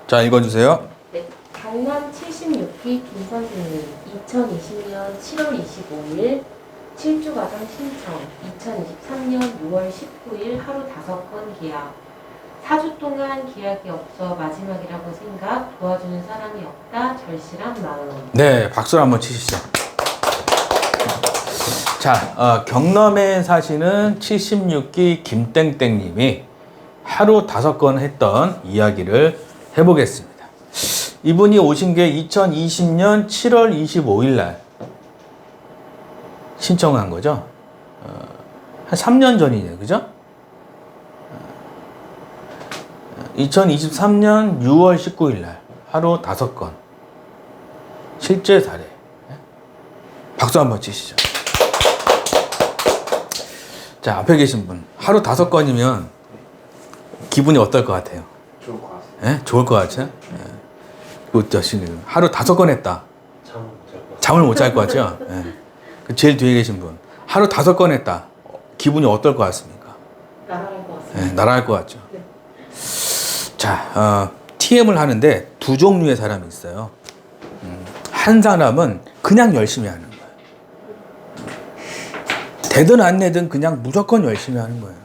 자, 읽어주세요. 네, 강남 76기 김 선생님 2020년 7월 25일 7주과정 신청 2023년 6월 19일 하루 5건 계약 4주 동안 계약이 없어 마지막이라고 생각 도와주는 사람이 없다 절실한 마음. 네, 박수를 한번 치시죠. 자, 경남에 사시는 76기 김땡땡님이 하루 5건 했던 이야기를 해보겠습니다. 이분이 오신 게 2020년 7월 25일 날 신청한 거죠. 한 3년 전이네요. 그죠? 2023년 6월 19일 날 하루 5건 실제 사례. 박수 한번 치시죠. 자, 앞에 계신 분 하루 5건이면 기분이 어떨 것 같아요? 좋을 것 같습니다. 예? 좋을 것 같아요? 예. 하루 5건 했다. 잠을 못 잘 것 같죠? 예. 그 제일 뒤에 계신 분 하루 5건 했다. 기분이 어떨 것 같습니까? 날아갈 것 같습니다. 예, 날아갈 것 같죠? 네. 자, TM을 하는데 두 종류의 사람이 있어요. 한 사람은 그냥 열심히 하는 거예요. 되든 안 되든 그냥 무조건 열심히 하는 거예요.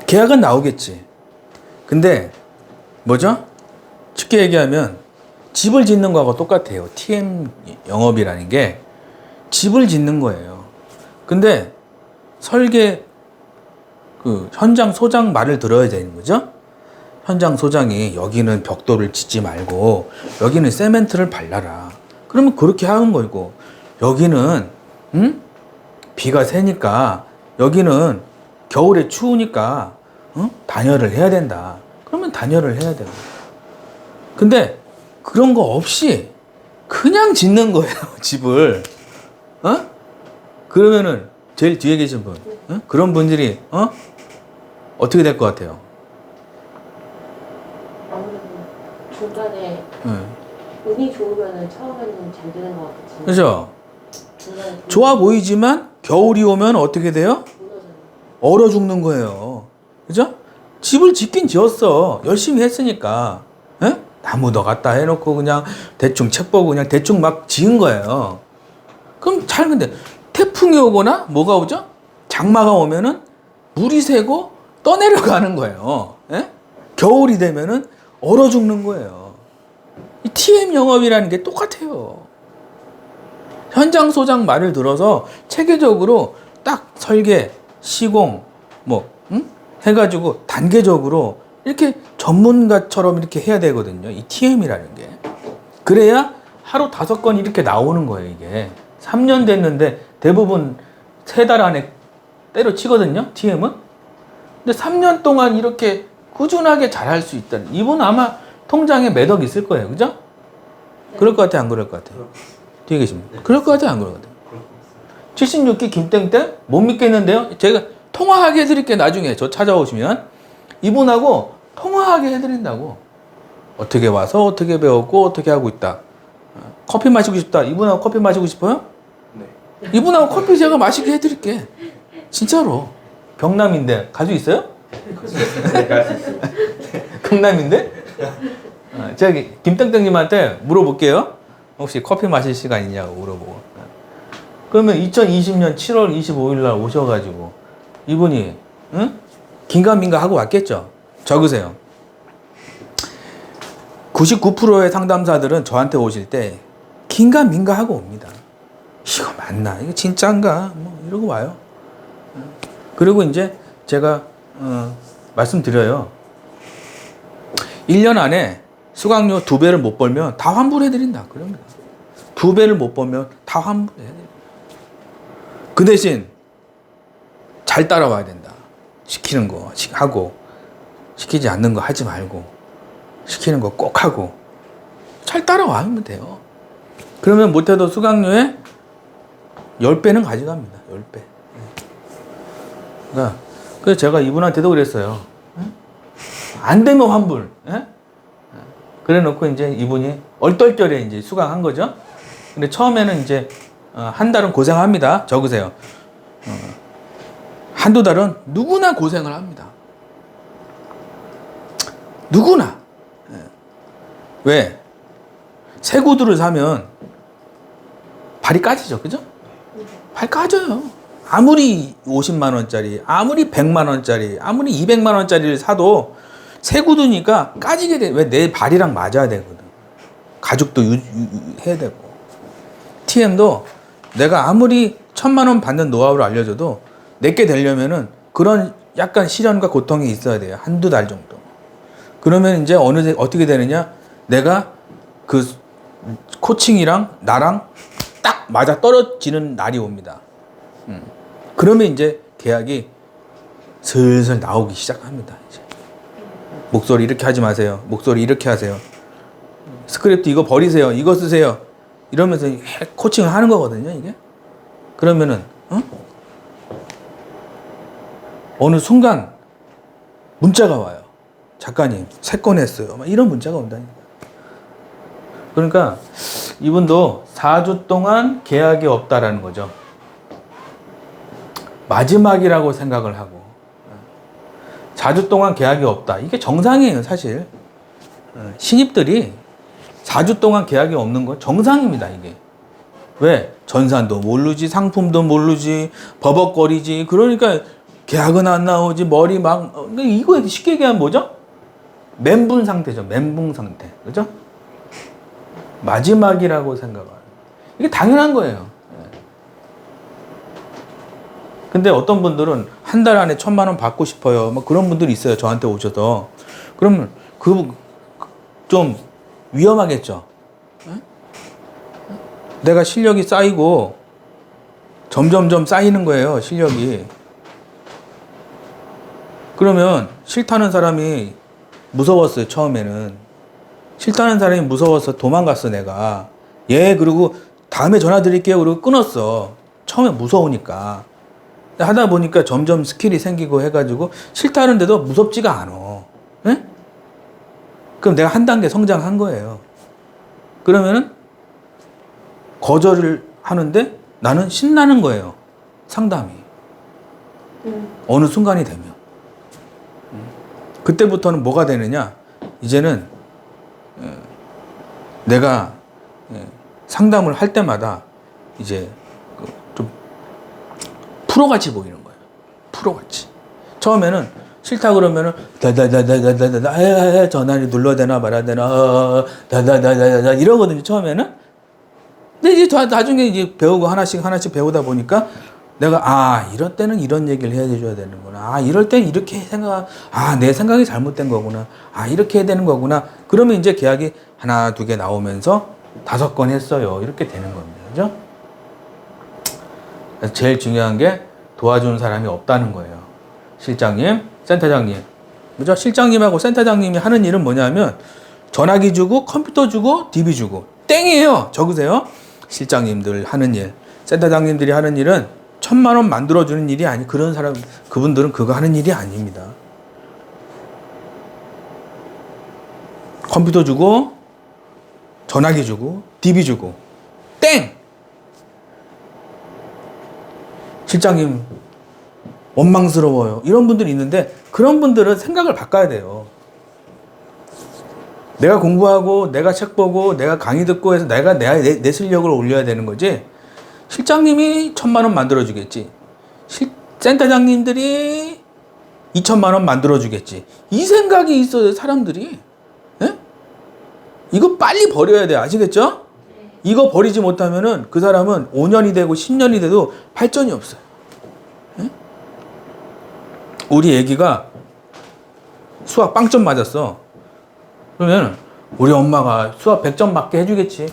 계약은 나오겠지. 근데 뭐죠? 쉽게 얘기하면 집을 짓는 거하고 똑같아요. TM 영업이라는 게 집을 짓는 거예요. 근데 설계 그 현장 소장 말을 들어야 되는 거죠. 현장 소장이 여기는 벽돌을 짓지 말고 여기는 세멘트를 발라라. 그러면 그렇게 하는 거고 여기는 비가 새니까 여기는 겨울에 추우니까 단열을 해야 된다. 그러면 단열을 해야 되고. 근데 그런 거 없이 그냥 짓는 거예요, 집을. 그러면은 제일 뒤에 계신 분, 그런 분들이 어떻게 될 것 같아요? 아무래도 중간에 운이 좋으면 처음에는 잘 되는 것 같겠지만 그죠? 중간에 좋아 보이지만 겨울이 오면 어떻게 돼요? 무너져요. 얼어 죽는 거예요. 그죠? 집을 짓긴 지었어. 열심히 했으니까. 에? 나무도 갖다 해놓고 그냥 대충 책 보고 그냥 대충 막 지은 거예요. 그럼 잘 근데 태풍이 오거나 뭐가 오죠? 장마가 오면은 물이 새고 떠내려가는 거예요. 에? 겨울이 되면은 얼어 죽는 거예요. 이 TM 영업이라는 게 똑같아요. 현장 소장 말을 들어서 체계적으로 딱 설계, 시공, 해가지고 단계적으로 이렇게 전문가처럼 이렇게 해야 되거든요. 이 TM이라는 게. 그래야 하루 5건 이렇게 나오는 거예요, 이게. 3년 됐는데 대부분 3달 안에 때려치거든요, TM은. 근데 3년 동안 이렇게 꾸준하게 잘할 수 있다는. 이분 아마 통장에 몇 억 있을 거예요, 그죠? 그럴 것 같아요, 안 그럴 것 같아요? 뒤에 계십니다. 그럴 것 같아요, 안 그럴 것 같아요? 76기 김땡땡? 못 믿겠는데요? 제가 통화하게 해드릴게요, 나중에. 저 찾아오시면. 이분하고 통화하게 해드린다고. 어떻게 와서 어떻게 배웠고 어떻게 하고 있다. 커피 마시고 싶다. 이분하고 커피 마시고 싶어요? 네. 이분하고 커피 제가 마시게 해드릴게. 진짜로. 경남인데 갈 수 있어요? 경남인데? 제가 김땡땡님한테 물어볼게요. 혹시 커피 마실 시간 있냐고 물어보고. 그러면 2020년 7월 25일 날 오셔가지고 이분이 긴가민가 하고 왔겠죠? 적으세요. 99%의 상담사들은 저한테 오실 때 긴가민가 하고 옵니다. 이거 맞나? 이거 진짜인가? 뭐 이러고 와요. 그리고 이제 제가 말씀드려요. 1년 안에 수강료 2배를 못 벌면 다 환불해드린다. 그럽니다. 2배를 못 벌면 다 환불해드립니다. 그 대신 잘 따라와야 된다. 시키는 거 하고 시키지 않는 거 하지 말고 시키는 거 꼭 하고 잘 따라와면 돼요. 그러면 못해도 수강료에 10배는 가져갑니다. 10배. 그러니까 그래서 제가 이분한테도 그랬어요. 안 되면 환불. 그래 놓고 이제 이분이 얼떨결에 이제 수강한 거죠. 근데 처음에는 이제 한 달은 고생합니다. 적으세요. 한두 달은 누구나 고생을 합니다. 누구나. 왜? 새 구두를 사면 발이 까지죠. 그죠? 발 까져요. 아무리 50만 원짜리, 아무리 100만 원짜리, 아무리 200만 원짜리를 사도 새 구두니까 까지게 돼. 왜? 내 발이랑 맞아야 되거든. 가죽도 해야 되고. TM도 내가 아무리 1000만 원 받는 노하우를 알려줘도 내게 되려면은 그런 약간 시련과 고통이 있어야 돼요. 한두 달 정도. 그러면 이제 어떻게 되느냐? 내가 그 코칭이랑 나랑 딱 맞아 떨어지는 날이 옵니다. 그러면 이제 계약이 슬슬 나오기 시작합니다. 이제. 목소리 이렇게 하지 마세요. 목소리 이렇게 하세요. 스크립트 이거 버리세요. 이거 쓰세요. 이러면서 코칭을 하는 거거든요, 이게. 그러면은, 어느 순간 문자가 와요. 작가님, 3건 했어요. 막 이런 문자가 온다니까. 그러니까 이분도 4주 동안 계약이 없다라는 거죠. 마지막이라고 생각을 하고 4주 동안 계약이 없다. 이게 정상이에요, 사실. 신입들이 4주 동안 계약이 없는 건 정상입니다, 이게. 왜? 전산도 모르지, 상품도 모르지, 버벅거리지. 그러니까 계약은 안 나오지, 머리 막. 이거 쉽게 얘기하면 뭐죠? 멘붕 상태죠, 멘붕 상태. 그죠? 마지막이라고 생각하는. 이게 당연한 거예요. 근데 어떤 분들은 한 달 안에 1000만 원 받고 싶어요. 뭐 그런 분들이 있어요. 저한테 오셔서. 그러면 좀 위험하겠죠. 내가 실력이 쌓이고 점점점 쌓이는 거예요. 실력이. 그러면 싫다는 사람이 무서웠어요. 처음에는. 싫다는 사람이 무서워서 도망갔어, 내가. 예, 그리고 다음에 전화 드릴게요. 그리고 끊었어. 처음에 무서우니까. 하다 보니까 점점 스킬이 생기고 해가지고 싫다는데도 무섭지가 않아. 네? 그럼 내가 한 단계 성장한 거예요. 그러면은 거절을 하는데 나는 신나는 거예요. 상담이. 어느 순간이 되면. 그때부터는 뭐가 되느냐? 이제는 내가 상담을 할 때마다 이제 좀 프로같이 보이는 거예요. 프로같이. 처음에는 싫다 그러면은 다다다다다다다 전화를 눌러야 되나 말아야 되나 다다다다다 이러거든요. 처음에는. 근데 이제 나중에 이제 배우고 하나씩 배우다 보니까 내가 이럴 때는 이런 얘기를 해줘야 되는구나. 이럴 땐 이렇게 내 생각이 잘못된 거구나. 이렇게 해야 되는 거구나. 그러면 이제 계약이 하나, 두 개 나오면서 5건 했어요. 이렇게 되는 겁니다. 그죠? 제일 중요한 게 도와주는 사람이 없다는 거예요. 실장님, 센터장님. 그죠? 실장님하고 센터장님이 하는 일은 뭐냐면 전화기 주고 컴퓨터 주고 DB 주고 땡이에요. 적으세요. 실장님들 하는 일, 센터장님들이 하는 일은 1000만 원 만들어주는 일이 그분들은 그거 하는 일이 아닙니다. 컴퓨터 주고 전화기 주고 DB 주고 땡! 실장님 원망스러워요. 이런 분들이 있는데 그런 분들은 생각을 바꿔야 돼요. 내가 공부하고 내가 책 보고 내가 강의 듣고 해서 내가 내 실력을 올려야 되는 거지. 실장님이 1000만 원 만들어주겠지. 센터장님들이 2000만 원 만들어주겠지. 이 생각이 있어요, 사람들이. 예? 이거 빨리 버려야 돼. 아시겠죠? 이거 버리지 못하면은 그 사람은 5년이 되고 10년이 돼도 발전이 없어요. 예? 우리 애기가 수학 빵점 맞았어. 그러면 우리 엄마가 수학 100점 맞게 해주겠지.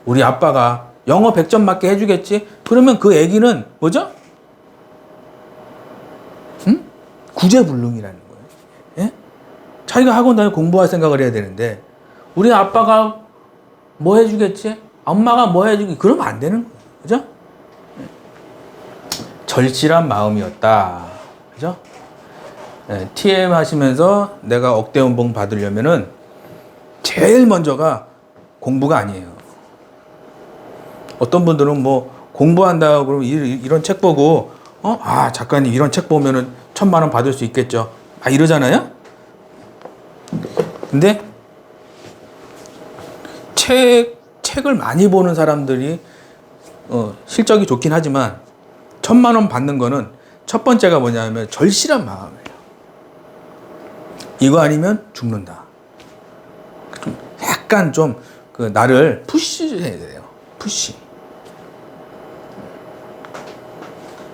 우리 아빠가 영어 100점 맞게 해주겠지. 그러면 그 애기는 뭐죠? 응? 구제불능이라는 거예요. 예? 자기가 학원 다니고 공부할 생각을 해야 되는데 우리 아빠가 뭐 해주겠지? 엄마가 뭐 해주겠지? 그러면 안 되는 거예요. 그죠? 절실한 마음이었다. 그죠? 예, TM 하시면서 내가 억대 연봉 받으려면은 제일 먼저가 공부가 아니에요. 어떤 분들은 뭐 공부한다고 그러면 이런 책 보고 작가님 이런 책 보면은 1000만 원 받을 수 있겠죠. 이러잖아요. 근데 책을 많이 보는 사람들이 실적이 좋긴 하지만 1,000만 원 받는 거는 첫 번째가 뭐냐면 절실한 마음이에요. 이거 아니면 죽는다. 좀 약간 좀 그 나를 푸시해야 돼요. 푸시.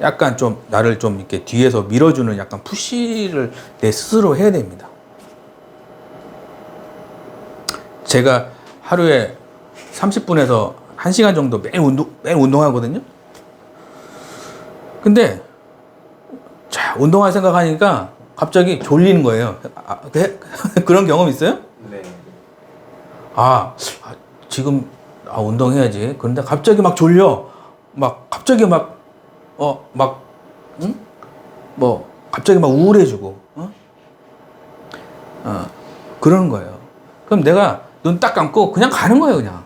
약간 좀 나를 좀 이렇게 뒤에서 밀어주는 약간 푸시를 내 스스로 해야 됩니다. 제가 하루에 30분에서 1시간 정도 매일 운동하거든요. 근데 자, 운동할 생각하니까 갑자기 졸리는 거예요. 그런 경험 있어요? 네. 지금 운동해야지. 그런데 갑자기 막 졸려. 막 갑자기 갑자기 막 우울해지고, 그러는 거예요. 그럼 내가 눈 딱 감고 그냥 가는 거예요, 그냥.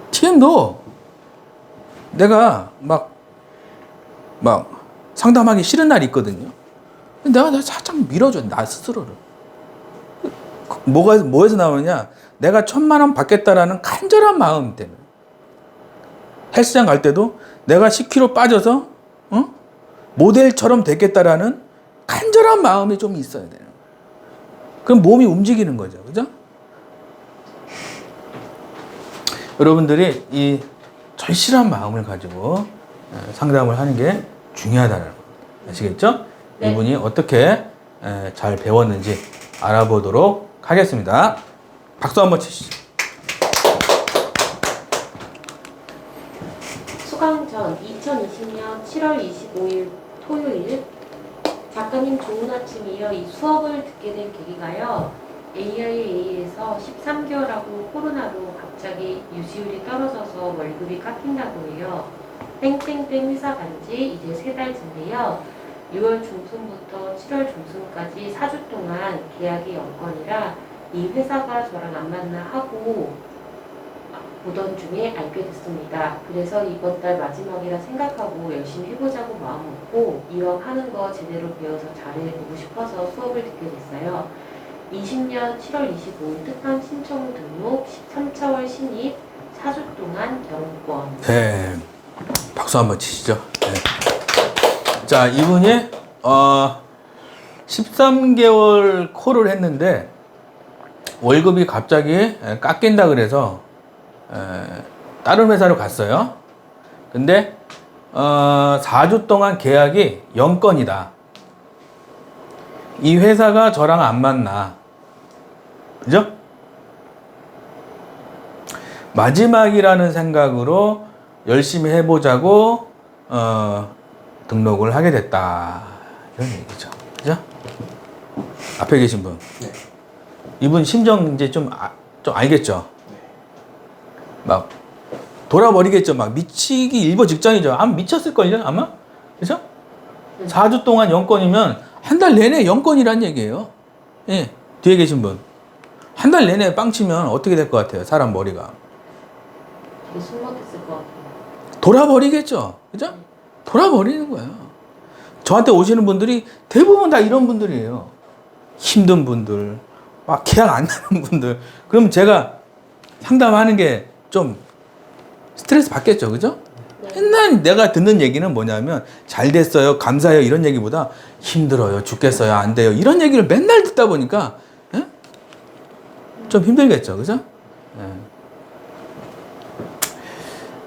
TM도 내가 막 상담하기 싫은 날이 있거든요. 내가 살짝 밀어줘, 나 스스로를. 뭐에서 나오느냐? 내가 1,000만 원 받겠다라는 간절한 마음 때문에. 헬스장 갈 때도 내가 10kg 빠져서, 모델처럼 되겠다라는 간절한 마음이 좀 있어야 돼요. 그럼 몸이 움직이는 거죠. 그죠? 여러분들이 이 절실한 마음을 가지고 상담을 하는 게 중요하다는 거. 아시겠죠? 네. 이분이 어떻게 잘 배웠는지 알아보도록 하겠습니다. 박수 한번 치시죠. 수강 전 2020년 7월 25일 토요일 작가님 좋은 아침이요. 이 수업을 듣게 된 계기가요. AIA에서 13개월하고 코로나로 갑자기 유지율이 떨어져서 월급이 깎인다고 해요. 땡땡땡 회사 간지 이제 3달째인데요. 6월 중순부터 7월 중순까지 4주 동안 계약이 연건이라 이 회사가 저랑 안 맞나 하고 보던 중에 알게 됐습니다. 그래서 이번 달 마지막이라 생각하고 열심히 해보자고 마음 먹고 이왕 하는 거 제대로 배워서 잘해보고 싶어서 수업을 듣게 됐어요. 20년 7월 25일 특강 신청 등록, 13차월 신입, 4주 동안 경권. 네. 박수 한번 치시죠. 네. 자, 이분이 13개월 콜을 했는데 월급이 갑자기 깎인다 그래서 다른 회사로 갔어요. 근데 4주 동안 계약이 연건이다. 이 회사가 저랑 안 맞나. 그죠? 마지막이라는 생각으로 열심히 해보자고 등록을 하게 됐다. 이런 얘기죠. 그죠? 앞에 계신 분. 네. 이분 심정 이제 좀 알겠죠? 네. 막 돌아버리겠죠. 막 미치기 일보 직전이죠. 아마 미쳤을걸요? 아마? 그죠? 4주 동안 연건이면 한 달 내내 연건이란 얘기예요. 예. 뒤에 계신 분. 한 달 내내 빵치면 어떻게 될 것 같아요? 사람 머리가. 되게 숨막혔을 것 같아요. 돌아버리겠죠. 그죠? 돌아버리는 거예요. 저한테 오시는 분들이 대부분 다 이런 분들이에요. 힘든 분들, 막 계약 안 나는 분들. 그럼 제가 상담하는 게 좀 스트레스 받겠죠. 그죠? 네. 맨날 내가 듣는 얘기는 뭐냐면 잘 됐어요, 감사해요 이런 얘기보다 힘들어요, 죽겠어요, 안 돼요 이런 얘기를 맨날 듣다 보니까 좀 힘들겠죠. 그죠? 예.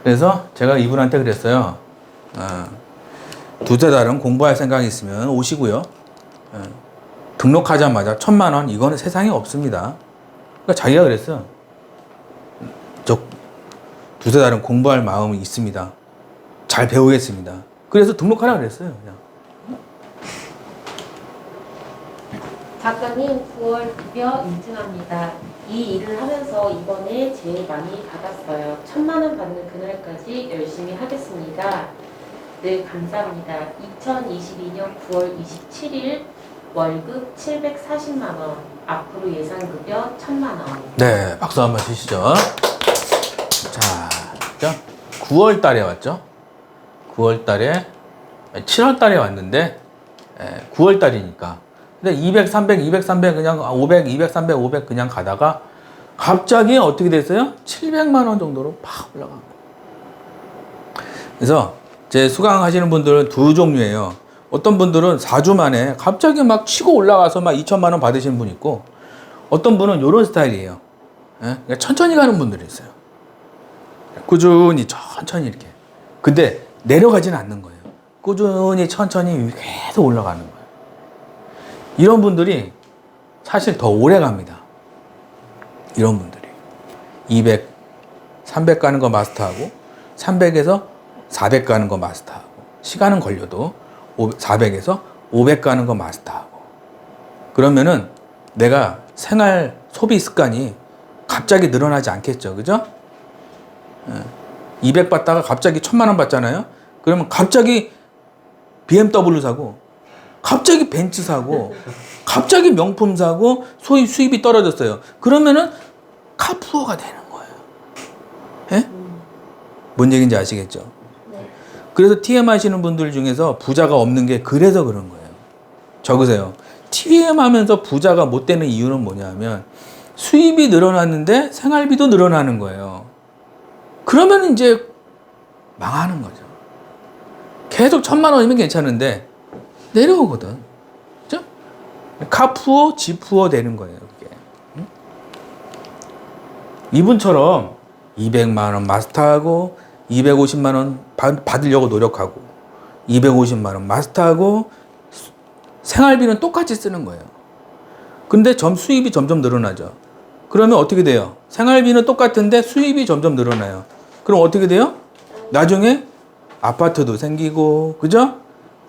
그래서 제가 이분한테 그랬어요. 두세 달은 공부할 생각이 있으면 오시고요. 등록하자마자 1,000만 원 이거는 세상에 없습니다. 그러니까 자기가 그랬어요. 저 두세 달은 공부할 마음이 있습니다. 잘 배우겠습니다. 그래서 등록하라 그랬어요. 그냥. 작가님 9월 급여 인증합니다. 이 일을 하면서 이번에 제일 많이 받았어요. 1,000만 원 받는 그날까지 열심히 하겠습니다. 네, 감사합니다. 2022년 9월 27일 월급 740만 원, 앞으로 예상급여 1,000만 원. 네, 박수 한번 주시죠. 자, 9월 달에 왔죠? 9월 달에, 7월 달에 왔는데, 9월 달이니까. 근데 200, 300, 200, 300 그냥 500, 200, 300, 500 그냥 가다가 갑자기 어떻게 됐어요? 700만 원 정도로 팍 올라간 거예요. 그래서 제 수강하시는 분들은 두 종류예요. 어떤 분들은 4주 만에 갑자기 막 치고 올라가서 막 2천만 원 받으시는 분 있고, 어떤 분은 이런 스타일이에요. 예? 그러니까 천천히 가는 분들이 있어요. 꾸준히 천천히 이렇게. 근데 내려가지는 않는 거예요. 꾸준히 천천히 계속 올라가는 거예요. 이런 분들이 사실 더 오래 갑니다. 이런 분들이 200, 300 가는 거 마스터하고 300에서 400 가는 거 마스터하고, 시간은 걸려도 400에서 500 가는 거 마스터하고, 그러면은 내가 생활 소비 습관이 갑자기 늘어나지 않겠죠. 그죠? 200 받다가 갑자기 1000만 원 받잖아요. 그러면 갑자기 BMW 사고, 갑자기 벤츠 사고, 갑자기 명품 사고, 수입이 떨어졌어요. 그러면은 카푸어가 되는 거예요. 예? 뭔 얘기인지 아시겠죠? 네. 그래서 TM 하시는 분들 중에서 부자가 없는 게 그래서 그런 거예요. 적으세요. TM 하면서 부자가 못 되는 이유는 뭐냐면 수입이 늘어났는데 생활비도 늘어나는 거예요. 그러면 이제 망하는 거죠. 계속 1000만 원이면 괜찮은데 내려오거든. 그죠? 카푸어, 지푸어 되는 거예요. 그게. 이분처럼 200만 원 마스터하고 250만 원 받으려고 노력하고 250만 원 마스터하고 생활비는 똑같이 쓰는 거예요. 근데 수입이 점점 늘어나죠. 그러면 어떻게 돼요? 생활비는 똑같은데 수입이 점점 늘어나요. 그럼 어떻게 돼요? 나중에 아파트도 생기고, 그죠?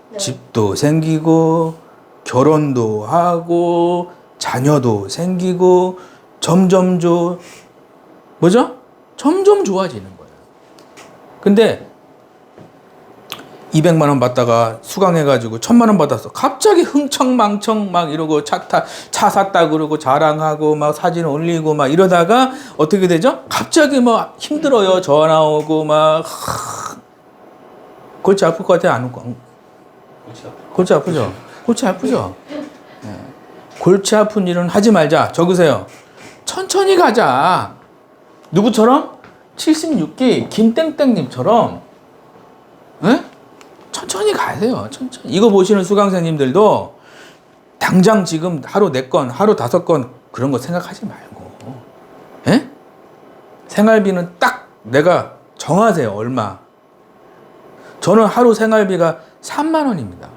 네. 집도 생기고, 결혼도 하고, 자녀도 생기고, 점점 뭐죠? 점점 좋아지는 거예요. 근데 200만 원 받다가 수강해가지고 1000만 원 받았어. 갑자기 흥청망청 막 이러고 차 샀다 그러고 자랑하고 막 사진 올리고 막 이러다가 어떻게 되죠? 갑자기 막 힘들어요. 전화 오고 막 골치 아플 것 같아요? 안 아플? 골치 아프죠? 골치 아프죠? 네. 골치 아픈 일은 하지 말자. 적으세요. 천천히 가자. 누구처럼? 76기 김땡땡님처럼. 네? 천천히 가세요. 천천히. 이거 보시는 수강생님들도 당장 지금 하루 4건, 하루 5건 그런 거 생각하지 말고. 예? 생활비는 딱 내가 정하세요. 얼마. 저는 하루 생활비가 3만 원입니다.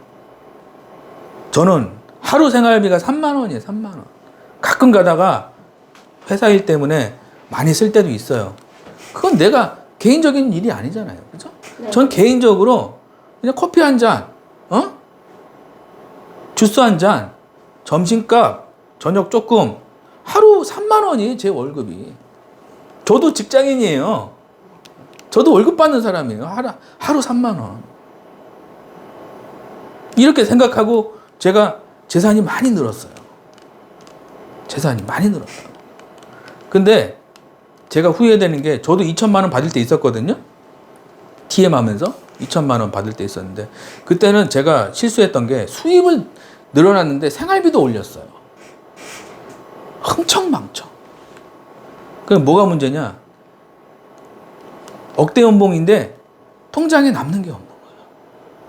저는 하루 생활비가 3만 원이에요. 3만 원. 가끔 가다가 회사 일 때문에 많이 쓸 때도 있어요. 그건 내가 개인적인 일이 아니잖아요. 그죠? 네. 전 개인적으로 그냥 커피 한 잔, 주스 한 잔, 점심값, 저녁 조금, 하루 3만 원이 제 월급이. 저도 직장인이에요. 저도 월급 받는 사람이에요. 하루 3만 원. 이렇게 생각하고 제가 재산이 많이 늘었어요. 재산이 많이 늘었어요. 근데 제가 후회되는 게 저도 2천만 원 받을 때 있었거든요. TM 하면서 2천만 원 받을 때 있었는데 그때는 제가 실수했던 게 수입을 늘어났는데 생활비도 올렸어요. 흥청망청. 그럼 뭐가 문제냐? 억대 연봉인데 통장에 남는 게 없는 거예요.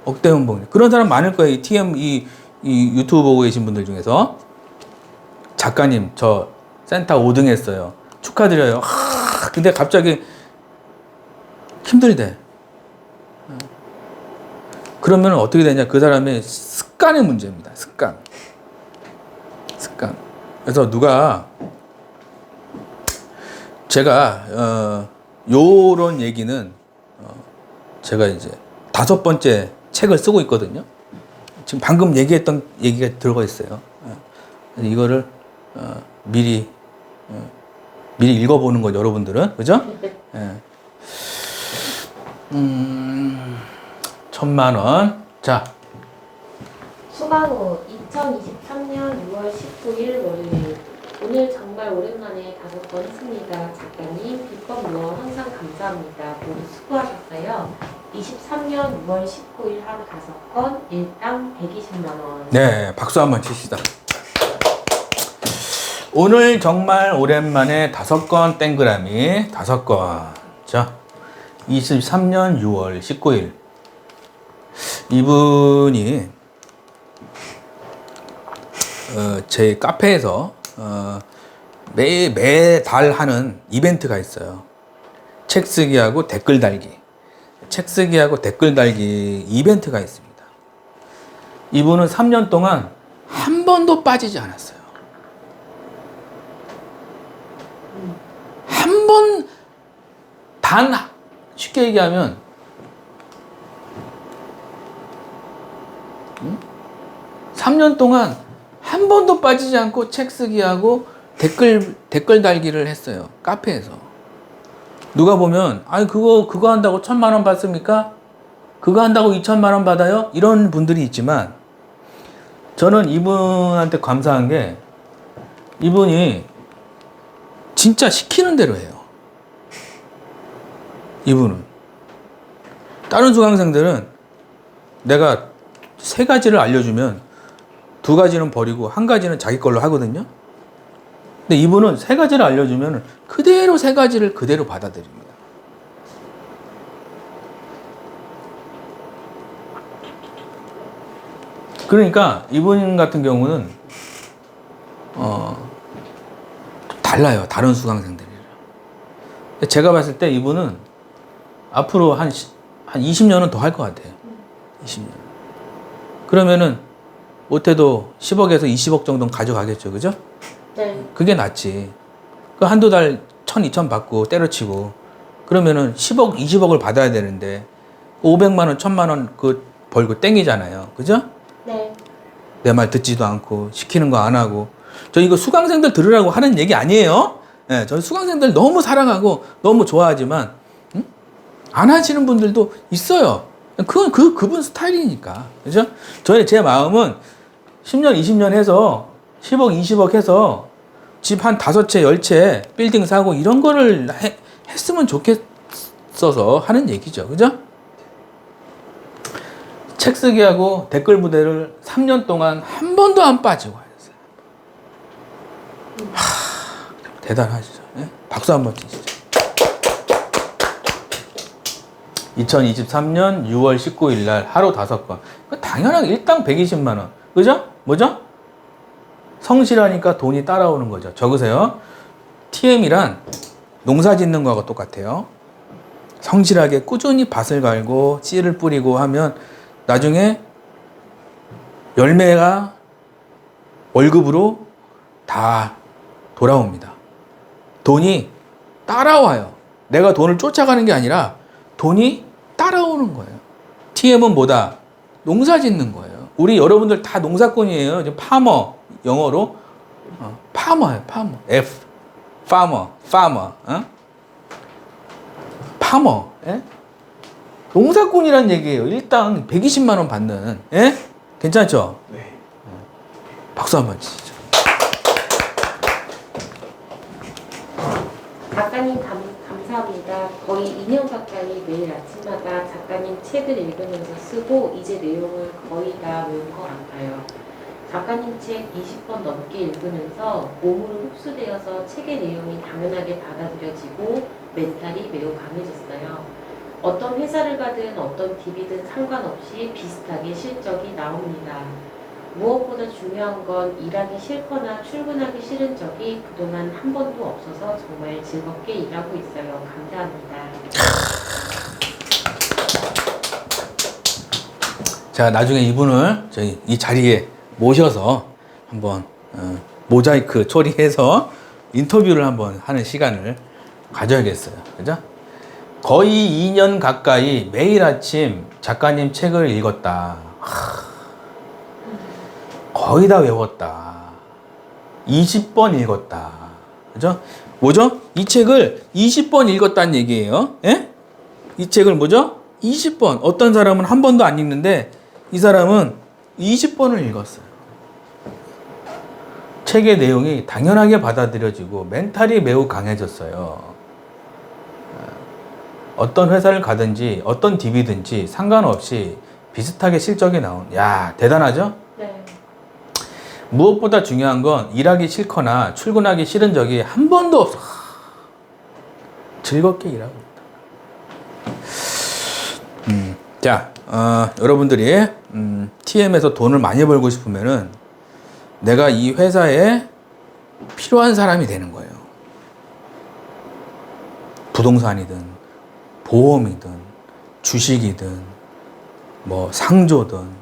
억대 연봉. 그런 사람 많을 거예요. 이 TM 이 유튜브 보고 계신 분들 중에서. 작가님 저 센터 5등 했어요. 축하드려요. 근데 갑자기 힘들대. 그러면 어떻게 되냐? 그 사람의 습관의 문제입니다. 습관. 그래서 누가 제가 요런 얘기는 제가 이제 5번째 책을 쓰고 있거든요. 지금 방금 얘기했던 얘기가 들어가 있어요. 이거를 미리 읽어보는 거 여러분들은 그죠? 예. 1000만 원. 자. 수강 후 2023년 6월 19일 월요일. 오늘 정말 오랜만에 5건 했습니다. 작가님 비법 무언 항상 감사합니다. 모두 수고하셨어요. 23년 6월 19일 하루 5건, 일당 120만 원. 네, 박수 한번 치시다. 오늘 정말 오랜만에 5건 땡그라미 5건. 자, 23년 6월 19일. 이분이 제 카페에서 매달 하는 이벤트가 있어요. 책 쓰기하고 댓글 달기. 책 쓰기하고 댓글 달기 이벤트가 있습니다. 이분은 3년 동안 한 번도 빠지지 않았어요. 한 번, 쉽게 얘기하면, 3년 동안 한 번도 빠지지 않고 책 쓰기하고 댓글 달기를 했어요. 카페에서. 누가 보면, 아니, 그거 한다고 1,000만 원 받습니까? 그거 한다고 2,000만 원 받아요? 이런 분들이 있지만, 저는 이분한테 감사한 게, 이분이 진짜 시키는 대로 해요. 이분은. 다른 수강생들은 내가 3가지를 알려주면 2가지는 버리고 1가지는 자기 걸로 하거든요. 근데 이분은 3가지를 알려주면 그대로 3가지를 그대로 받아들입니다. 그러니까 이분 같은 경우는 달라요. 다른 수강생들이랑. 제가 봤을 때 이분은 앞으로 한 20년은 더 할 것 같아요. 20년. 그러면은 못해도 10억에서 20억 정도는 가져가겠죠. 그죠? 네. 그게 낫지. 그 한두 달 1,000, 2,000 받고 때려치고 그러면은 10억, 20억을 받아야 되는데 500만 원, 1,000만 원 그 벌고 땡기잖아요. 그죠? 네. 내 말 듣지도 않고 시키는 거 안 하고. 저 이거 수강생들 들으라고 하는 얘기 아니에요. 네, 저는 수강생들 너무 사랑하고 너무 좋아하지만 안 하시는 분들도 있어요. 그건 그분 스타일이니까. 그죠? 제 마음은 10년, 20년 해서 10억, 20억 해서 집 한 5채, 10채 빌딩 사고 이런 거를 했으면 좋겠어서 하는 얘기죠. 그죠? 책 쓰기하고 댓글 부대를 3년 동안 한 번도 안 빠지고 했어요. 대단하시죠? 예? 박수 한번 치시죠. 2023년 6월 19일 날 하루 5건. 당연하게 일당 120만 원. 그죠? 뭐죠? 성실하니까 돈이 따라오는 거죠. 적으세요. TM이란 농사 짓는 거하고 똑같아요. 성실하게 꾸준히 밭을 갈고 씨를 뿌리고 하면 나중에 열매가 월급으로 다 돌아옵니다. 돈이 따라와요. 내가 돈을 쫓아가는 게 아니라 돈이 따라오는 거예요. TM은 뭐다? 농사 짓는 거예요. 우리 여러분들 다 농사꾼이에요. 이제 파머, 영어로 파머예요. 파머. F. farmer. 파머. 예? 농사꾼이란 얘기예요. 일당 120만 원 받는. 예? 괜찮죠? 네. 박수 한번 치시죠. 작가님 감사합니다. 거의 2년 가까이 매일 아침마다 작가님 책을 읽으면서 쓰고 이제 내용을 거의 다 외운 것 같아요. 작가님 책 20번 넘게 읽으면서 몸으로 흡수되어서 책의 내용이 당연하게 받아들여지고 멘탈이 매우 강해졌어요. 어떤 회사를 가든 어떤 DB든 상관없이 비슷하게 실적이 나옵니다. 무엇보다 중요한 건 일하기 싫거나 출근하기 싫은 적이 그동안 한 번도 없어서 정말 즐겁게 일하고 있어요. 감사합니다. 자, 나중에 이분을 저희 이 자리에 모셔서 한번 모자이크 처리해서 인터뷰를 한번 하는 시간을 가져야겠어요. 그죠? 거의 2년 가까이 매일 아침 작가님 책을 읽었다. 거의 다 외웠다. 20번 읽었다. 그죠? 뭐죠? 이 책을 20번 읽었다는 얘기예요. 예? 이 책을 뭐죠? 20번. 어떤 사람은 한 번도 안 읽는데 이 사람은 20번을 읽었어요. 책의 내용이 당연하게 받아들여지고 멘탈이 매우 강해졌어요. 어떤 회사를 가든지 어떤 DB든지 상관없이 비슷하게 실적이 나온. 야, 대단하죠? 네. 무엇보다 중요한 건 일하기 싫거나 출근하기 싫은 적이 한 번도 없어. 즐겁게 일하고 있다. 자, 여러분들이 TM에서 돈을 많이 벌고 싶으면은 내가 이 회사에 필요한 사람이 되는 거예요. 부동산이든 보험이든 주식이든 뭐 상조든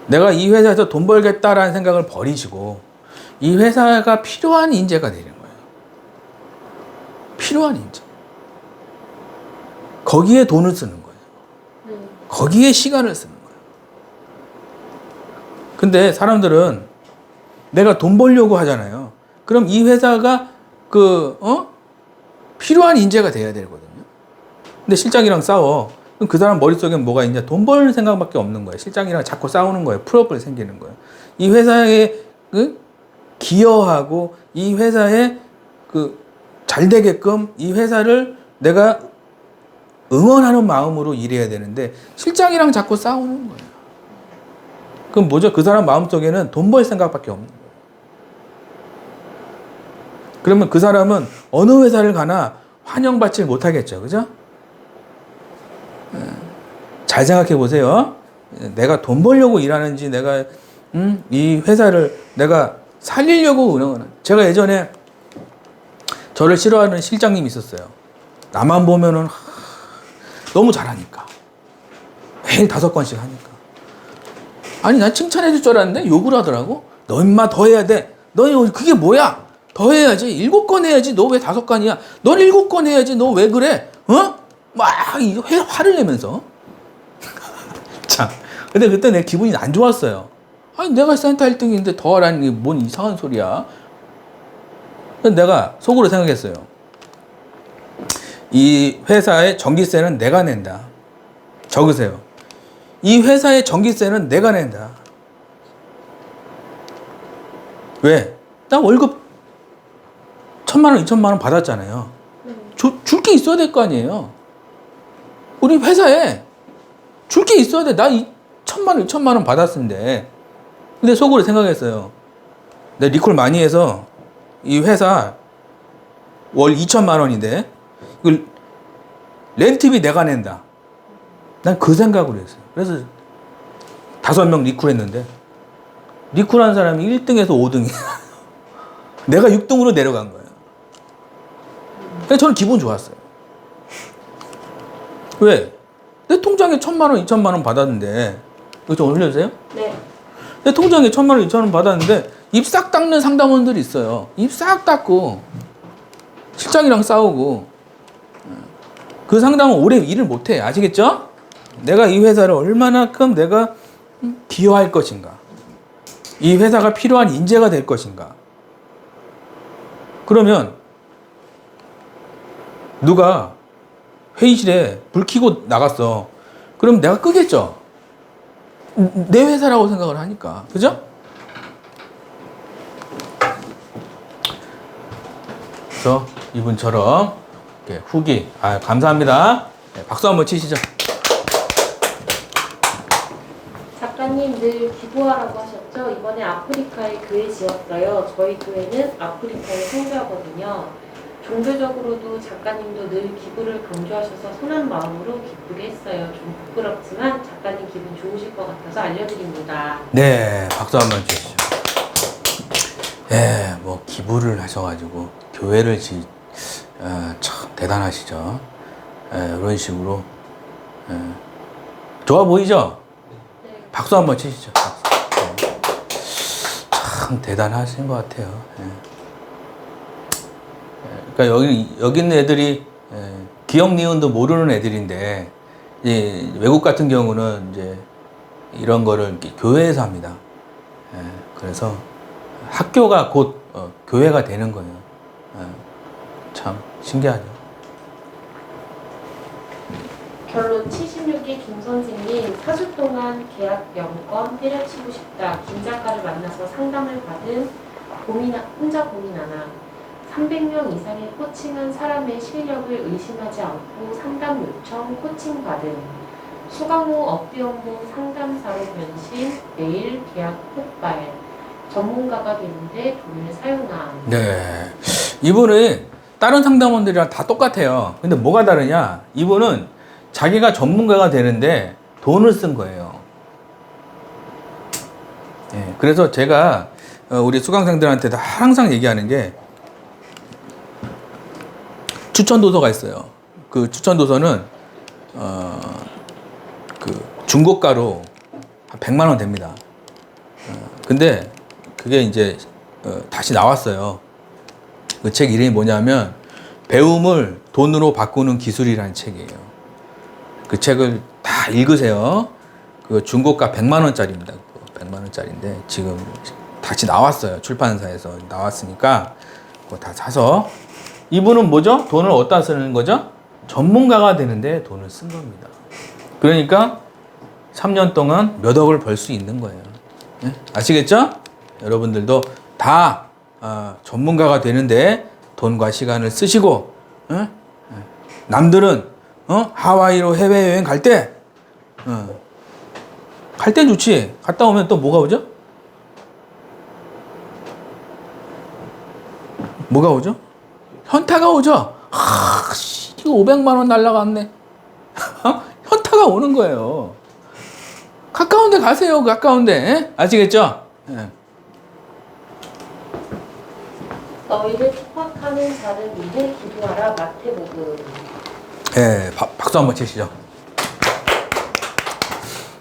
내가 이 회사에서 돈 벌겠다라는 생각을 버리시고 이 회사가 필요한 인재가 되는 거예요. 필요한 인재. 거기에 돈을 쓰는 거예요. 거기에 시간을 쓰는 거예요. 근데 사람들은 내가 돈 벌려고 하잖아요. 그럼 이 회사가 필요한 인재가 돼야 되거든요. 근데 실장이랑 싸워. 그럼 그 사람 머릿속에 뭐가 있냐? 돈 벌는 생각밖에 없는 거예요. 실장이랑 자꾸 싸우는 거예요. 풀업을 생기는 거예요. 이 회사에 기여하고 이 회사에 잘 되게끔 이 회사를 내가 응원하는 마음으로 일해야 되는데 실장이랑 자꾸 싸우는 거예요. 그럼 뭐죠? 그 사람 마음속에는 돈 벌 생각밖에 없는 거예요. 그러면 그 사람은 어느 회사를 가나 환영받지 못하겠죠. 그죠? 잘 생각해 보세요. 내가 돈 벌려고 일하는지 내가 이 회사를 내가 살리려고 운영하는. 제가 예전에 저를 싫어하는 실장님이 있었어요. 나만 보면은 너무 잘하니까 매일 5건씩 하니까. 아니 난 칭찬해 줄 줄 알았는데 욕을 하더라고. 너 임마 더 해야 돼. 너 그게 뭐야? 더 해야지. 7건 해야지. 너 왜 5건이야? 넌 7건 해야지. 너 왜 그래? 막 화를 내면서. 참. 근데 그때 내 기분이 안 좋았어요. 아니 내가 센터 1등인데 더 하라니 뭔 이상한 소리야. 근데 내가 속으로 생각했어요. 이 회사의 전기세는 내가 낸다. 적으세요. 이 회사의 전기세는 내가 낸다. 왜? 나 월급 1,000만 원, 2,000만 원 받았잖아요. 줄 게 있어야 될 거 아니에요. 우리 회사에 줄 게 있어야 돼. 나 1,000만 원, 2,000만 원 받았는데. 근데 속으로 생각했어요. 내가 리콜 많이 해서 이 회사 월 2,000만 원인데 이걸 렌트비 내가 낸다. 난 그 생각으로 했어요. 그래서 5명 리콜했는데 리콜한 사람이 1등에서 5등이야. 내가 6등으로 내려간 거예요. 그래서 저는 기분 좋았어요. 왜? 내 통장에 1,000만 원, 2,000만 원 받았는데 이거 좀 올려주세요. 네. 내 통장에 1,000만 원, 2,000만 원 받았는데 입 싹 닦는 상담원들이 있어요. 입 싹 닦고 실장이랑 싸우고 그 상담은 오래 일을 못해. 아시겠죠? 내가 이 회사를 얼마나큼 내가 기여할 것인가. 이 회사가 필요한 인재가 될 것인가. 그러면 누가 회의실에 불 켜고 나갔어. 그럼 내가 끄겠죠. 내 회사라고 생각을 하니까. 그죠? 그래서 이분처럼 이렇게 후기. 감사합니다. 네, 박수 한번 치시죠. 작가님 늘 기도하라고 하셨죠? 이번에 아프리카에 교회 지었어요. 저희 교회는 아프리카에 선교하거든요. 종교적으로도 작가님도 늘 기부를 강조하셔서 선한 마음으로 기쁘게 했어요. 좀 부끄럽지만 작가님 기분 좋으실 것 같아서 알려드립니다. 네, 박수 한번 주시죠. 예, 뭐 기부를 하셔가지고 교회를 참 대단하시죠. 이런 식으로 좋아 보이죠? 네. 박수 한번 치시죠. 참 대단하신 것 같아요. 그러니까 여기 있는 애들이 기억 니은도 모르는 애들인데 외국 같은 경우는 이제 이런 거를 교회에서 합니다. 그래서 학교가 곧 교회가 되는 거예요. 참 신기하죠. 결론 76기 김 선생님 4주 동안 계약 영권 때려치고 싶다. 김 작가를 만나서 상담을 받은 혼자 고민하나 300명 이상의 코칭한 사람의 실력을 의심하지 않고 상담 요청 코칭 받은 수강 후 업비 업무 상담사로 변신 매일 계약 폭발 전문가가 되는데 돈을 사용한. 네. 이분은 다른 상담원들이랑 다 똑같아요. 근데 뭐가 다르냐? 이분은 자기가 전문가가 되는데 돈을 쓴 거예요. 예, 그래서 제가 우리 수강생들한테도 항상 얘기하는 게 추천 도서가 있어요. 그 추천 도서는 그 중고가로 한 100만 원 됩니다. 근데 그게 이제 다시 나왔어요. 그 책 이름이 뭐냐면 배움을 돈으로 바꾸는 기술이라는 책이에요. 그 책을 다 읽으세요. 그 중고가 100만 원짜리입니다. 100만 원짜리인데 지금 다시 나왔어요. 출판사에서 나왔으니까 그거 다 사서. 이분은 뭐죠? 돈을 어디다 쓰는 거죠? 전문가가 되는데 돈을 쓴 겁니다. 그러니까 3년 동안 몇 억을 벌 수 있는 거예요. 네? 아시겠죠? 여러분들도 다 전문가가 되는데 돈과 시간을 쓰시고, 남들은 하와이로 해외여행 갈 때, 갈 땐 좋지. 갔다 오면 또 뭐가 오죠? 뭐가 오죠? 현타가 오죠? 이거 500만 원 날라갔네. 현타가 오는 거예요. 가까운 데 가세요. 가까운 데. 아시겠죠? 예. 너희를 핍박하는 자를 위해 기도하라. 마태복음. 예, 박수 한번 치시죠.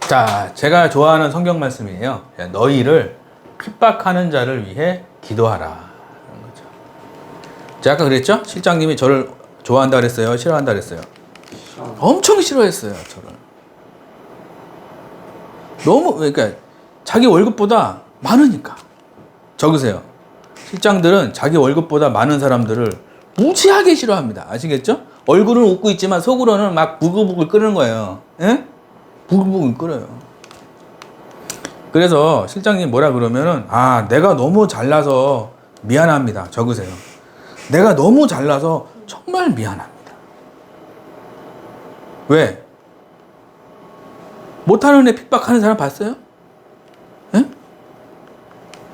자, 제가 좋아하는 성경 말씀이에요. 너희를 핍박하는 자를 위해 기도하라. 그런 거죠. 제가 아까 그랬죠? 실장님이 저를 좋아한다 그랬어요? 싫어한다 그랬어요? 엄청 싫어했어요, 저를. 너무, 그러니까 자기 월급보다 많으니까. 적으세요. 실장들은 자기 월급보다 많은 사람들을 무지하게 싫어합니다. 아시겠죠? 얼굴은 웃고 있지만 속으로는 막 부글부글 끓는 거예요. 예? 부글부글 끓어요. 그래서 실장님 뭐라 그러면은, 내가 너무 잘나서 미안합니다. 적으세요. 내가 너무 잘나서 정말 미안합니다. 왜? 못하는 애 핍박하는 사람 봤어요? 예?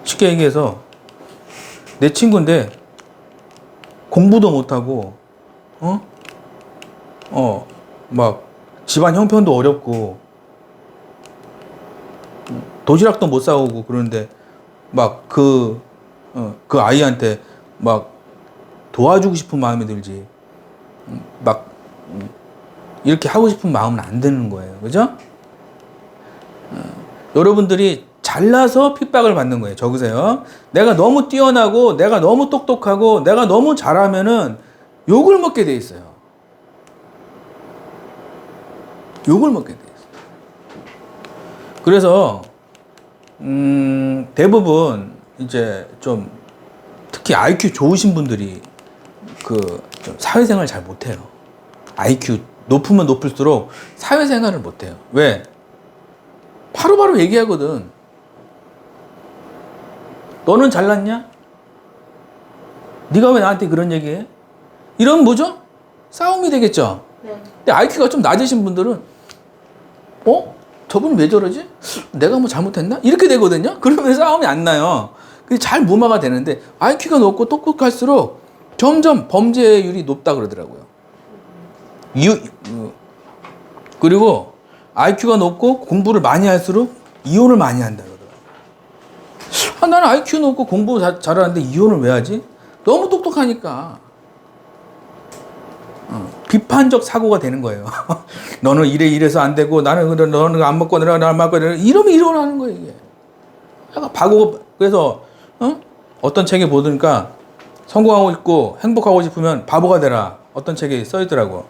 쉽게 얘기해서 내 친구인데 공부도 못하고 막 집안 형편도 어렵고 도시락도 못 사오고 그러는데 막 그 아이한테 막 도와주고 싶은 마음이 들지 막 이렇게 하고 싶은 마음은 안 드는 거예요. 그죠? 여러분들이 잘나서 핍박을 받는 거예요. 적으세요. 내가 너무 뛰어나고 내가 너무 똑똑하고 내가 너무 잘하면은 욕을 먹게 돼 있어요. 욕을 먹게 돼 있어요. 그래서 대부분 이제 좀 특히 IQ 좋으신 분들이 좀 사회생활 잘 못해요. IQ 높으면 높을수록 사회생활을 못해요. 왜? 바로바로 얘기하거든. 너는 잘났냐? 네가 왜 나한테 그런 얘기해? 이러면 뭐죠? 싸움이 되겠죠? 네. 근데 IQ가 좀 낮으신 분들은 저분 왜 저러지? 내가 뭐 잘못했나? 이렇게 되거든요? 그러면 싸움이 안 나요. 그게 잘 무마가 되는데 IQ가 높고 똑똑할수록 점점 범죄율이 높다 그러더라고요. 그리고 IQ가 높고 공부를 많이 할수록 이혼을 많이 한다 그러더라고요. 나는 IQ 높고 공부 잘하는데 이혼을 왜 하지? 너무 똑똑하니까. 비판적 사고가 되는 거예요. 너는 이래서 안 되고 너는 안 먹고 내가 안 먹고 이러면 이혼하는 거예요 이게. 약간 바보. 그래서 어떤 책에 보니까 성공하고 싶고 행복하고 싶으면 바보가 되라. 어떤 책에 써 있더라고.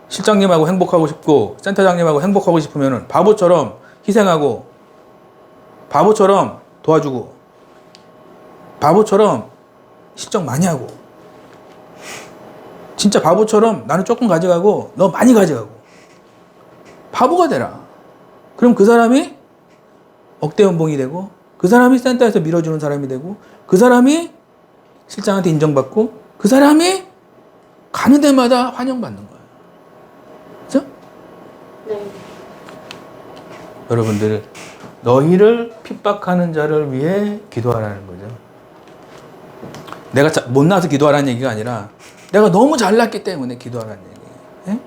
실장님하고 행복하고 싶고 센터장님하고 행복하고 싶으면 바보처럼 희생하고 바보처럼 도와주고 바보처럼 실적 많이 하고 진짜 바보처럼 나는 조금 가져가고 너 많이 가져가고 바보가 되라. 그럼 그 사람이 억대 연봉이 되고 그 사람이 센터에서 밀어주는 사람이 되고 그 사람이 실장한테 인정받고 그 사람이 가는 데마다 환영받는 거예요. 그죠? 네. 여러분들 너희를 핍박하는 자를 위해 기도하라는 거죠. 내가 못나서 기도하라는 얘기가 아니라 내가 너무 잘났기 때문에 기도하라는 얘기예요. 예?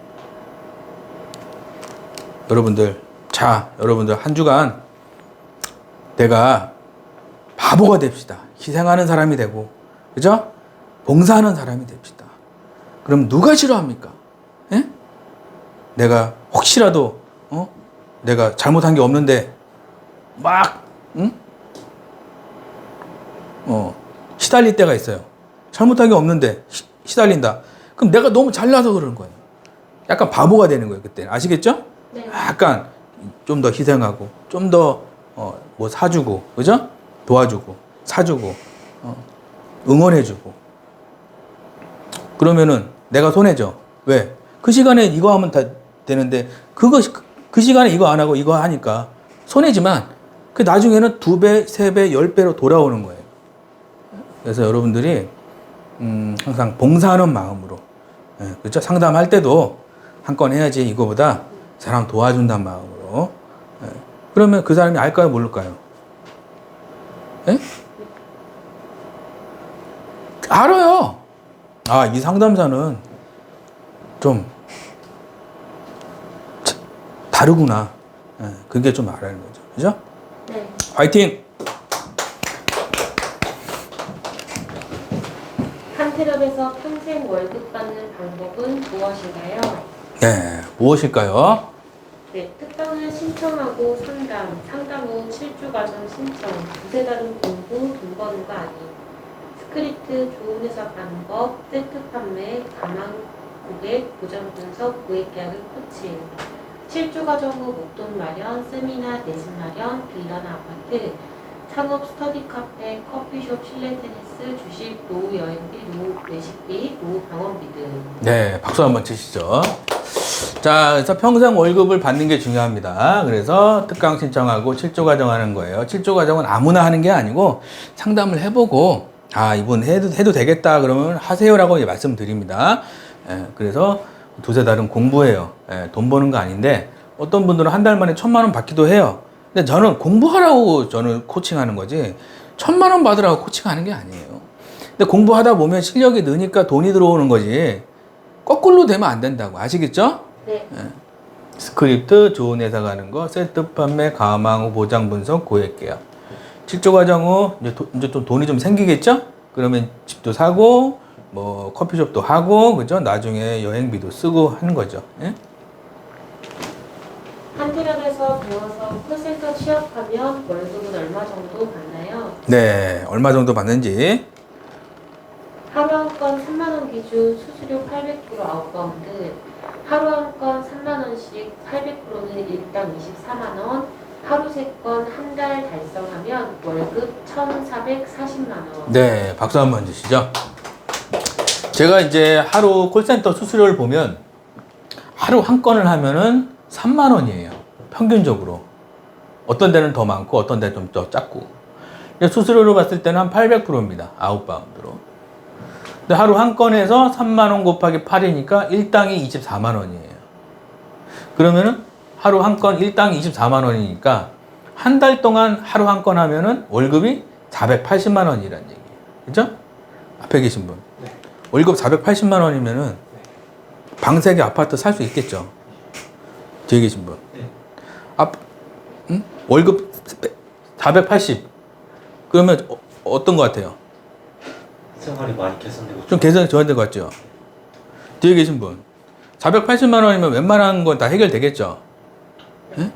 여러분들 한 주간 내가 바보가 됩시다. 희생하는 사람이 되고, 그죠? 봉사하는 사람이 됩시다. 그럼 누가 싫어합니까? 예? 내가 혹시라도 내가 잘못한 게 없는데 막 시달릴 때가 있어요. 잘못한 게 없는데 시달린다. 그럼 내가 너무 잘나서 그러는 거예요. 약간 바보가 되는 거예요. 그때 아시겠죠? 네. 약간 좀 더 희생하고 좀 더 뭐 사주고, 그죠? 도와주고 사주고 응원해주고 그러면은 내가 손해죠. 왜? 그 시간에 이거 하면 다 되는데 그 시간에 이거 안 하고 이거 하니까 손해지만 그 나중에는 2배, 3배, 10배로 돌아오는 거예요. 그래서 여러분들이 항상 봉사하는 마음으로, 그렇죠? 상담할 때도 한 건 해야지 이거보다 사람 도와준다는 마음으로. 그러면 그 사람이 알까요, 모를까요? 예? 알아요. 아, 이 상담사는 좀 다르구나. 그게 좀 알아는 거죠. 그죠? 네. 화이팅! 한테럽에서 평생 월급 받는 방법은 무엇인가요? 네, 무엇일까요? 네, 특강을 신청하고 상담 후 7주 과정 신청, 두세 달은 공부, 돈 버는 거 아니. 스크립트, 좋은 회사 가는 법, 세트 판매, 가망 고객, 보장 분석, 고액 계약을 코칭. 7주 과정 후 목돈 마련, 세미나, 내집 마련, 빌라나 아파트, 창업 스터디 카페, 커피숍, 실내 테니스, 주식, 노후 여행비, 노후 외식비, 노후 병원비 등. 네, 박수 한번 치시죠. 자, 그래서 평생 월급을 받는 게 중요합니다. 그래서 특강 신청하고 7조 과정 하는 거예요. 7조 과정은 아무나 하는 게 아니고 상담을 해보고, 아, 이분 해도 되겠다 그러면 하세요라고 말씀드립니다. 그래서 두세 달은 공부해요. 돈 버는 거 아닌데 어떤 분들은 한 달 만에 1,000만 원 받기도 해요. 근데 저는 공부하라고 저는 코칭하는 거지 1,000만 원 받으라고 코칭하는 게 아니에요. 근데 공부하다 보면 실력이 느니까 돈이 들어오는 거지 거꾸로 되면 안 된다고. 아시겠죠? 네. 스크립트, 좋은 회사 가는 거, 세트 판매, 가망 후 보장 분석, 고액 계약. 7조 과정 후 이제 좀 돈이 좀 생기겠죠? 그러면 집도 사고 뭐 커피숍도 하고, 그죠? 나중에 여행비도 쓰고 하는 거죠. 예? 한테럽에서 배워서 콜센터 취업하면 월급은 얼마 정도 받나요? 네, 얼마 정도 받는지. 하루 한 건 3만 원 기준 수수료 800% 아웃바운드. 하루 한 건 3만 원씩 800%는 일당 24만 원. 하루 3건 한 달 달성하면 월급 1,440만 원. 네, 박수 한번 주시죠. 제가 이제 하루 콜센터 수수료를 보면 하루 한 건을 하면은 3만 원이에요. 평균적으로. 어떤 데는 더 많고 어떤 데는 좀 더 작고. 수수료로 봤을 때는 한 800%입니다. 아웃바운드로. 근데 하루 한 건에서 3만 원 곱하기 8이니까 일당이 24만 원이에요. 그러면은 하루 한 건 일당 24만 원이니까 한 달 동안 하루 한 건 하면은 월급이 480만 원이라는 얘기예요. 그죠? 앞에 계신 분. 네. 월급 480만 원이면은 방 3개 아파트 살 수 있겠죠? 뒤에 계신 분. 네. 월급 480. 그러면 어떤 것 같아요? 생활이 많이 개선되고 좀 개선이 저한테 같죠? 뒤에 계신 분. 480만 원이면 웬만한 건 다 해결되겠죠? 예?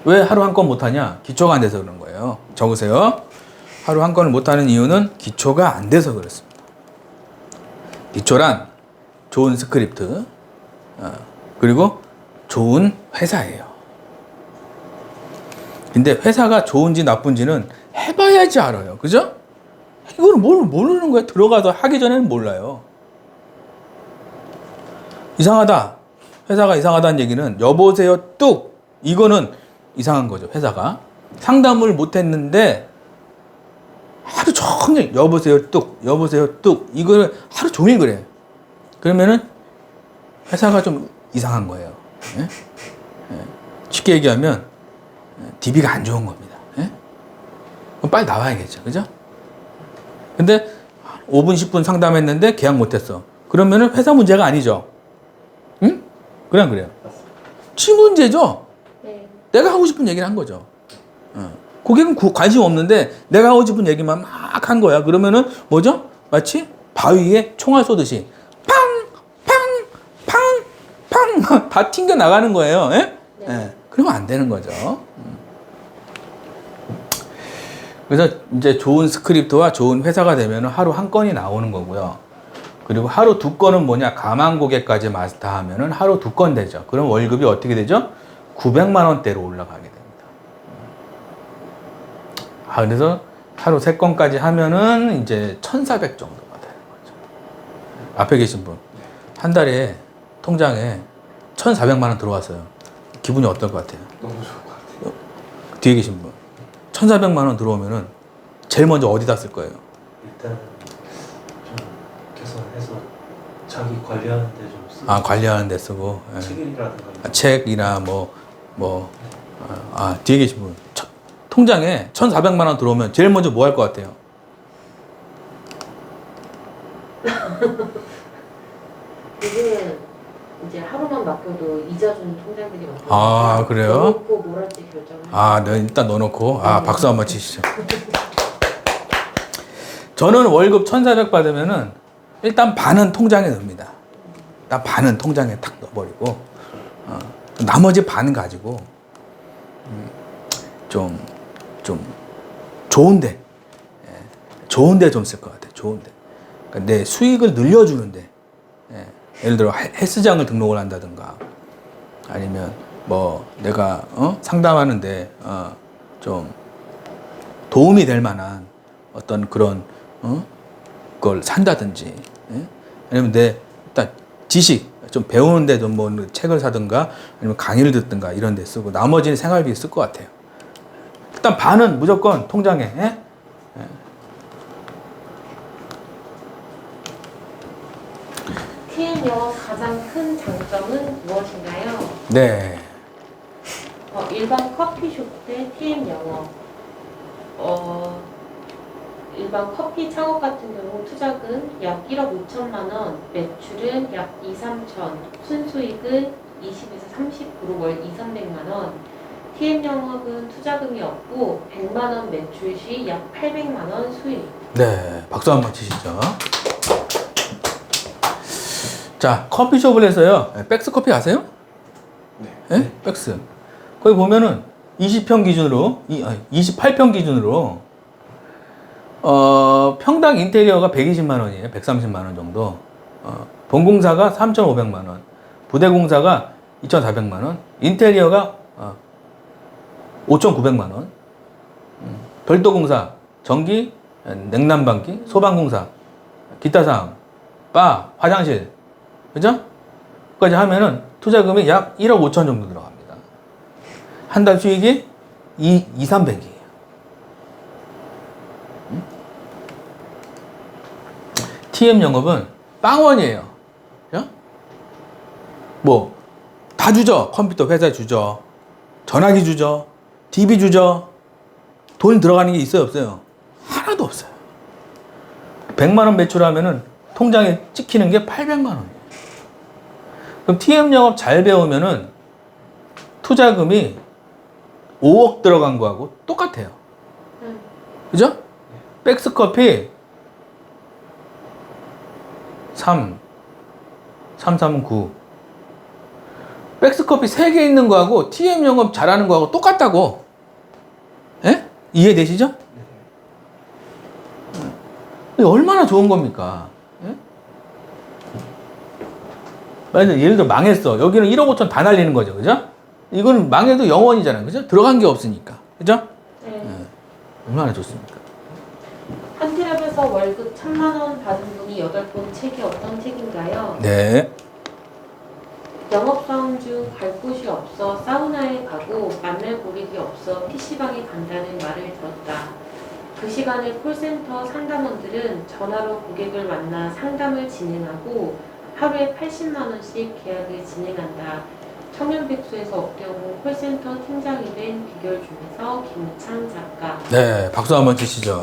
왜 하루 한 건 못하냐? 기초가 안 돼서 그런 거예요. 적으세요. 하루 한 건을 못하는 이유는 기초가 안 돼서 그렇습니다. 기초란 좋은 스크립트, 그리고 좋은 회사예요. 근데 회사가 좋은지 나쁜지는 해봐야지 알아요. 그죠? 이거는 모르는 거야. 들어가서 하기 전에는 몰라요. 이상하다. 회사가 이상하다는 얘기는 여보세요 뚝. 이거는 이상한 거죠. 회사가. 상담을 못했는데 하루 종일 여보세요 뚝. 여보세요 뚝. 이거는 하루 종일 그래. 그러면은 회사가 좀 이상한 거예요. 예? 예. 쉽게 얘기하면 DB가 안 좋은 겁니다. 예? 그럼 빨리 나와야겠죠. 그죠? 근데 5분, 10분 상담했는데 계약 못했어. 그러면은 회사 문제가 아니죠. 응? 그냥 그래요. 지 문제죠. 네. 내가 하고 싶은 얘기를 한 거죠. 고객은 관심 없는데 내가 하고 싶은 얘기만 막 한 거야. 그러면은 뭐죠? 마치 바위에 총알 쏘듯이 팡! 팡! 팡! 팡! 다 튕겨 나가는 거예요. 예? 네. 예. 그러면 안 되는 거죠. 그래서 이제 좋은 스크립트와 좋은 회사가 되면 하루 한 건이 나오는 거고요. 그리고 하루 두 건은 뭐냐? 가망 고객까지 마스터하면은 하루 두 건 되죠. 그럼 월급이 어떻게 되죠? 900만 원대로 올라가게 됩니다. 그래서 하루 세 건까지 하면은 이제 1,400 정도가 되는 거죠. 앞에 계신 분, 한 달에 통장에 1,400만 원 들어왔어요. 기분이 어떨 것 같아요? 너무 좋을 것 같아요. 뒤에 계신 분, 1,400만 원 들어오면은 제일 먼저 어디다 쓸 거예요? 일단 좀 개선해서 자기 관리하는 데 좀 쓰고. 아, 관리하는 데 쓰고. 예. 책이라든가. 책이나 뒤에 계신 분, 통장에 1,400만 원 들어오면 제일 먼저 뭐 할 것 같아요? 요즘은 이제 하루만 맡겨도 이자 주는 통장들이 많거든요. 아, 그래요? 넣고 뭘 할지 결정을. 아, 네, 일단 넣어놓고. 박수 한번 치시죠. 저는 월급 1,400 받으면은 일단 반은 통장에 넣습니다. 일단 반은 통장에 탁 넣어버리고, 나머지 반은 가지고, 좀 좋은데, 좋은데 좀 쓸 것 같아요. 좋은데. 그러니까 내 수익을 늘려주는데, 예를 들어 헬스장을 등록을 한다든가, 아니면 뭐 내가 상담하는데 좀 도움이 될 만한 어떤 그런 걸 산다든지, 아니면 내 일단 지식 좀 배우는데 좀 뭐 책을 사든가 아니면 강의를 듣든가 이런 데 쓰고 나머지는 생활비에 쓸 것 같아요. 일단 반은 무조건 통장에. TM 영업 가장 큰 장점은 무엇인가요? 네. 일반 커피숍 대 TM 영업. 일반 커피 창업 같은 경우 투자금 약 1억 5천만 원, 매출은 약 2, 3천, 순수익은 20에서 30% 월 2, 300만 원. TM 영업은 투자금이 없고 100만 원 매출 시 약 800만 원 수익. 네. 박수 한번 치시죠. 자, 커피숍을 해서요. 백스 커피 아세요? 네. 백스. 거기 보면은 20평 기준으로, 28평 기준으로, 평당 인테리어가 120만 원이에요. 130만 원 정도. 본공사가 3,500만 원. 부대공사가 2,400만 원. 인테리어가 5,900만 원. 별도공사, 전기, 냉난방기, 소방공사, 기타 사항, 바, 화장실. 그죠? 까지 하면은 투자금이 약 1억 5천 정도 들어갑니다. 한 달 수익이 300이에요. TM 영업은 빵원이에요. 뭐, 다 주죠. 컴퓨터 회사 주죠. 전화기 주죠. TV 주죠. 돈 들어가는 게 있어요, 없어요? 하나도 없어요. 100만 원 매출하면은 통장에 찍히는 게 800만 원이에요. 그럼 TM 영업 잘 배우면은 투자금이 5억 들어간 거하고 똑같아요. 그죠? 백스커피 3, 3, 9. 백스커피 3개 있는 거하고 TM 영업 잘하는 거하고 똑같다고. 예? 이해되시죠? 이게 얼마나 좋은 겁니까? 예? 예를 들어 망했어. 여기는 1억 5천 다 날리는 거죠. 그죠? 이건 망해도 영원이잖아요. 그죠? 들어간 게 없으니까. 그죠? 네. 얼마나 좋습니까? 한트랩에서 월급 1,000만 원 받은 분이 8권 책이 어떤 책인가요? 네. 영업사원 중 갈 곳이 없어 사우나에 가고 만날 고객이 없어 PC방에 간다는 말을 들었다. 그 시간에 콜센터 상담원들은 전화로 고객을 만나 상담을 진행하고 하루에 80만 원씩 계약을 진행한다. 청년백수에서 업계공 콜센터 팀장이 된 비결 중에서 김우창 작가. 네, 박수 한번 주시죠.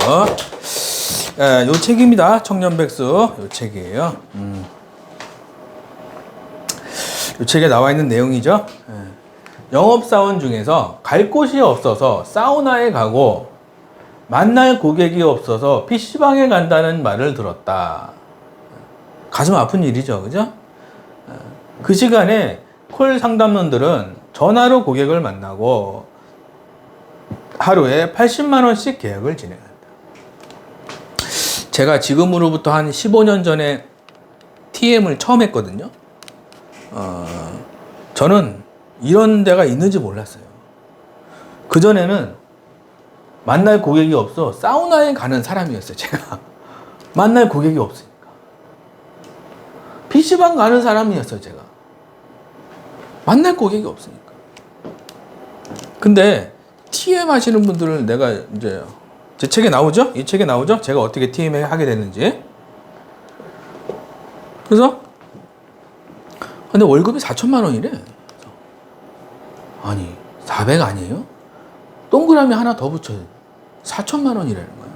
요 책입니다. 청년백수 요 책이에요. 요 책에 나와 있는 내용이죠. 영업사원 중에서 갈 곳이 없어서 사우나에 가고 만날 고객이 없어서 PC방에 간다는 말을 들었다. 가슴 아픈 일이죠. 그죠? 그 시간에 콜 상담원들은 전화로 고객을 만나고 하루에 80만 원씩 계약을 진행한다. 제가 지금으로부터 한 15년 전에 TM을 처음 했거든요. 저는 이런 데가 있는지 몰랐어요. 그전에는 만날 고객이 없어 사우나에 가는 사람이었어요. 제가 만날 고객이 없으니까 PC방 가는 사람이었어요. 제가 만날 고객이 없으니까. 근데 TM 하시는 분들을 내가 이제 제 책에 나오죠? 이 책에 나오죠? 제가 어떻게 TM 하게 됐는지. 그래서 근데 월급이 4천만 원이래. 아니 400 아니에요? 동그라미 하나 더 붙여요. 4천만 원이라는 거예요.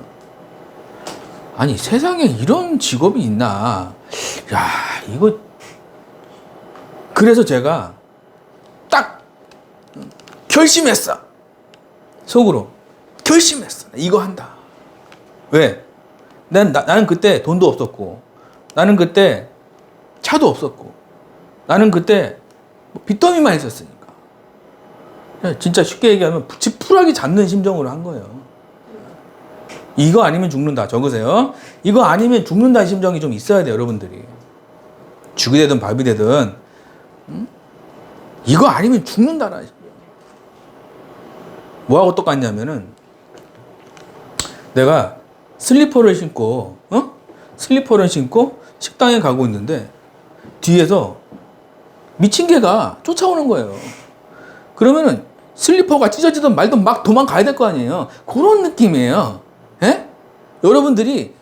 아니 세상에 이런 직업이 있나. 야 이거 그래서 제가 딱 결심했어. 속으로 결심했어. 이거 한다. 왜? 나는 그때 돈도 없었고 나는 그때 차도 없었고 나는 그때 빚더미만 있었으니까 진짜 쉽게 얘기하면 지푸라기 잡는 심정으로 한 거예요. 이거 아니면 죽는다. 적으세요. 이거 아니면 죽는다는 심정이 좀 있어야 돼요. 여러분들이 죽이 되든 밥이 되든 이거 아니면 죽는다라. 뭐하고 똑같냐면은 내가 슬리퍼를 신고 식당에 가고 있는데 뒤에서 미친 개가 쫓아오는 거예요. 그러면은 슬리퍼가 찢어지든 말든 막 도망가야 될 거 아니에요. 그런 느낌이에요. 예? 여러분들이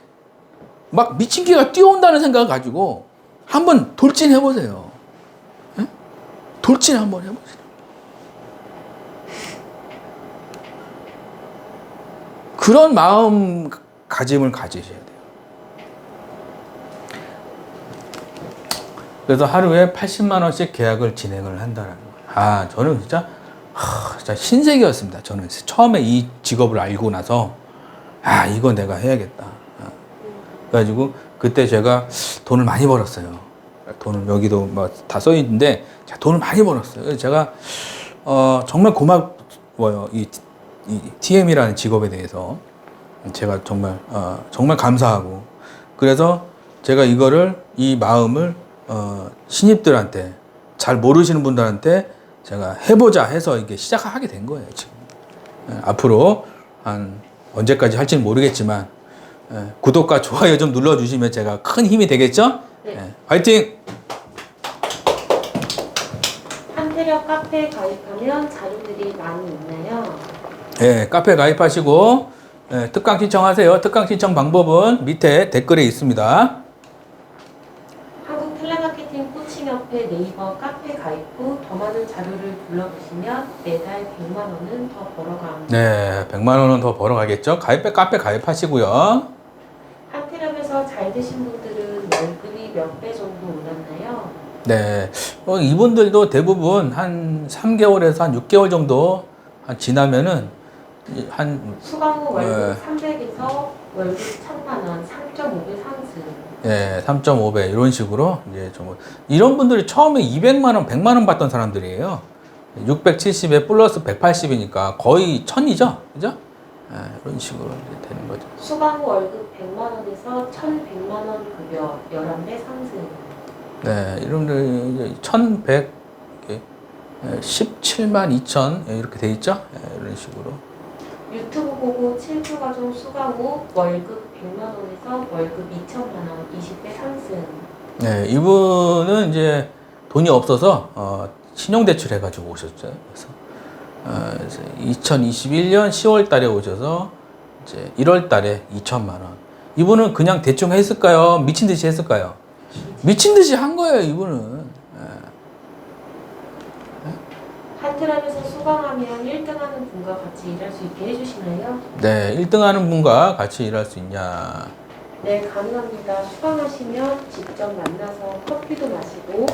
막 미친 개가 뛰어온다는 생각을 가지고 한번 돌진해보세요. 예? 돌진 한번 해보세요. 그런 마음가짐을 가지셔야 돼요. 그래서 하루에 80만 원씩 계약을 진행을 한다는 거예요. 아, 저는 진짜 신세계였습니다. 저는 처음에 이 직업을 알고 나서 이거 내가 해야겠다. 그래가지고 그때 제가 돈을 많이 벌었어요. 돈을 여기도 뭐 다 써 있는데 돈을 많이 벌었어요. 그래서 제가 정말 고마워요. 이 TM이라는 직업에 대해서 제가 정말 감사하고 그래서 제가 이 마음을 신입들한테 잘 모르시는 분들한테 제가 해보자 해서 이게 시작하게 된 거예요. 지금 앞으로 한 언제까지 할지는 모르겠지만 구독과 좋아요 좀 눌러주시면 제가 큰 힘이 되겠죠? 네. 화이팅! 한태력 카페 가입하면 자료들이 많이 있나요? 네, 카페 가입하시고 특강 신청하세요. 특강 신청 방법은 밑에 댓글에 있습니다. 한국 텔레마케팅 코칭협회 네이버 카페 가입 후 더 많은 자료를 불러보시면 매달 100만 원은 더 벌어갑니다. 네, 100만 원은 더 벌어가겠죠. 카페 가입하시고요. 한태력에서 잘 드신 분들은 월급이 몇 배 정도 올랐나요? 네, 이분들도 대부분 한 3개월에서 한 6개월 정도 지나면은 수강 후 월급 300에서 월급 1000만 원, 3.5배 상승. 네, 3.5배 이런 식으로 이제 이런 분들이 처음에 200만 원, 100만 원 받던 사람들이에요. 670에 플러스 180이니까 거의 1000이죠, 그죠? 네, 이런 식으로 이제 되는 거죠. 수강 후 월급 100만 원에서 1,100만 원 급여 11배 상승. 네, 이런들 1100, 17만 2천 이렇게 돼 있죠? 네, 이런 식으로. 유튜브 보고 7주 과정 수강 후 월급 100만 원에서 월급 2천만 원 20배 상승. 네, 이분은 이제 돈이 없어서 신용대출 해가지고 오셨죠. 그래서 2021년 10월 달에 오셔서 이제 1월 달에 2천만 원. 이분은 그냥 대충 했을까요? 미친 듯이 했을까요? 미친 듯이 한 거예요, 이분은. 한트랍에서 수강하면 1등하는 분과 같이 일할 수 있게 해주시나요? 네, 1등 하는 분과 같이 일할 수 있냐? 네, 가능합니다. 수강하시면 직접 만나서 커피도 마시고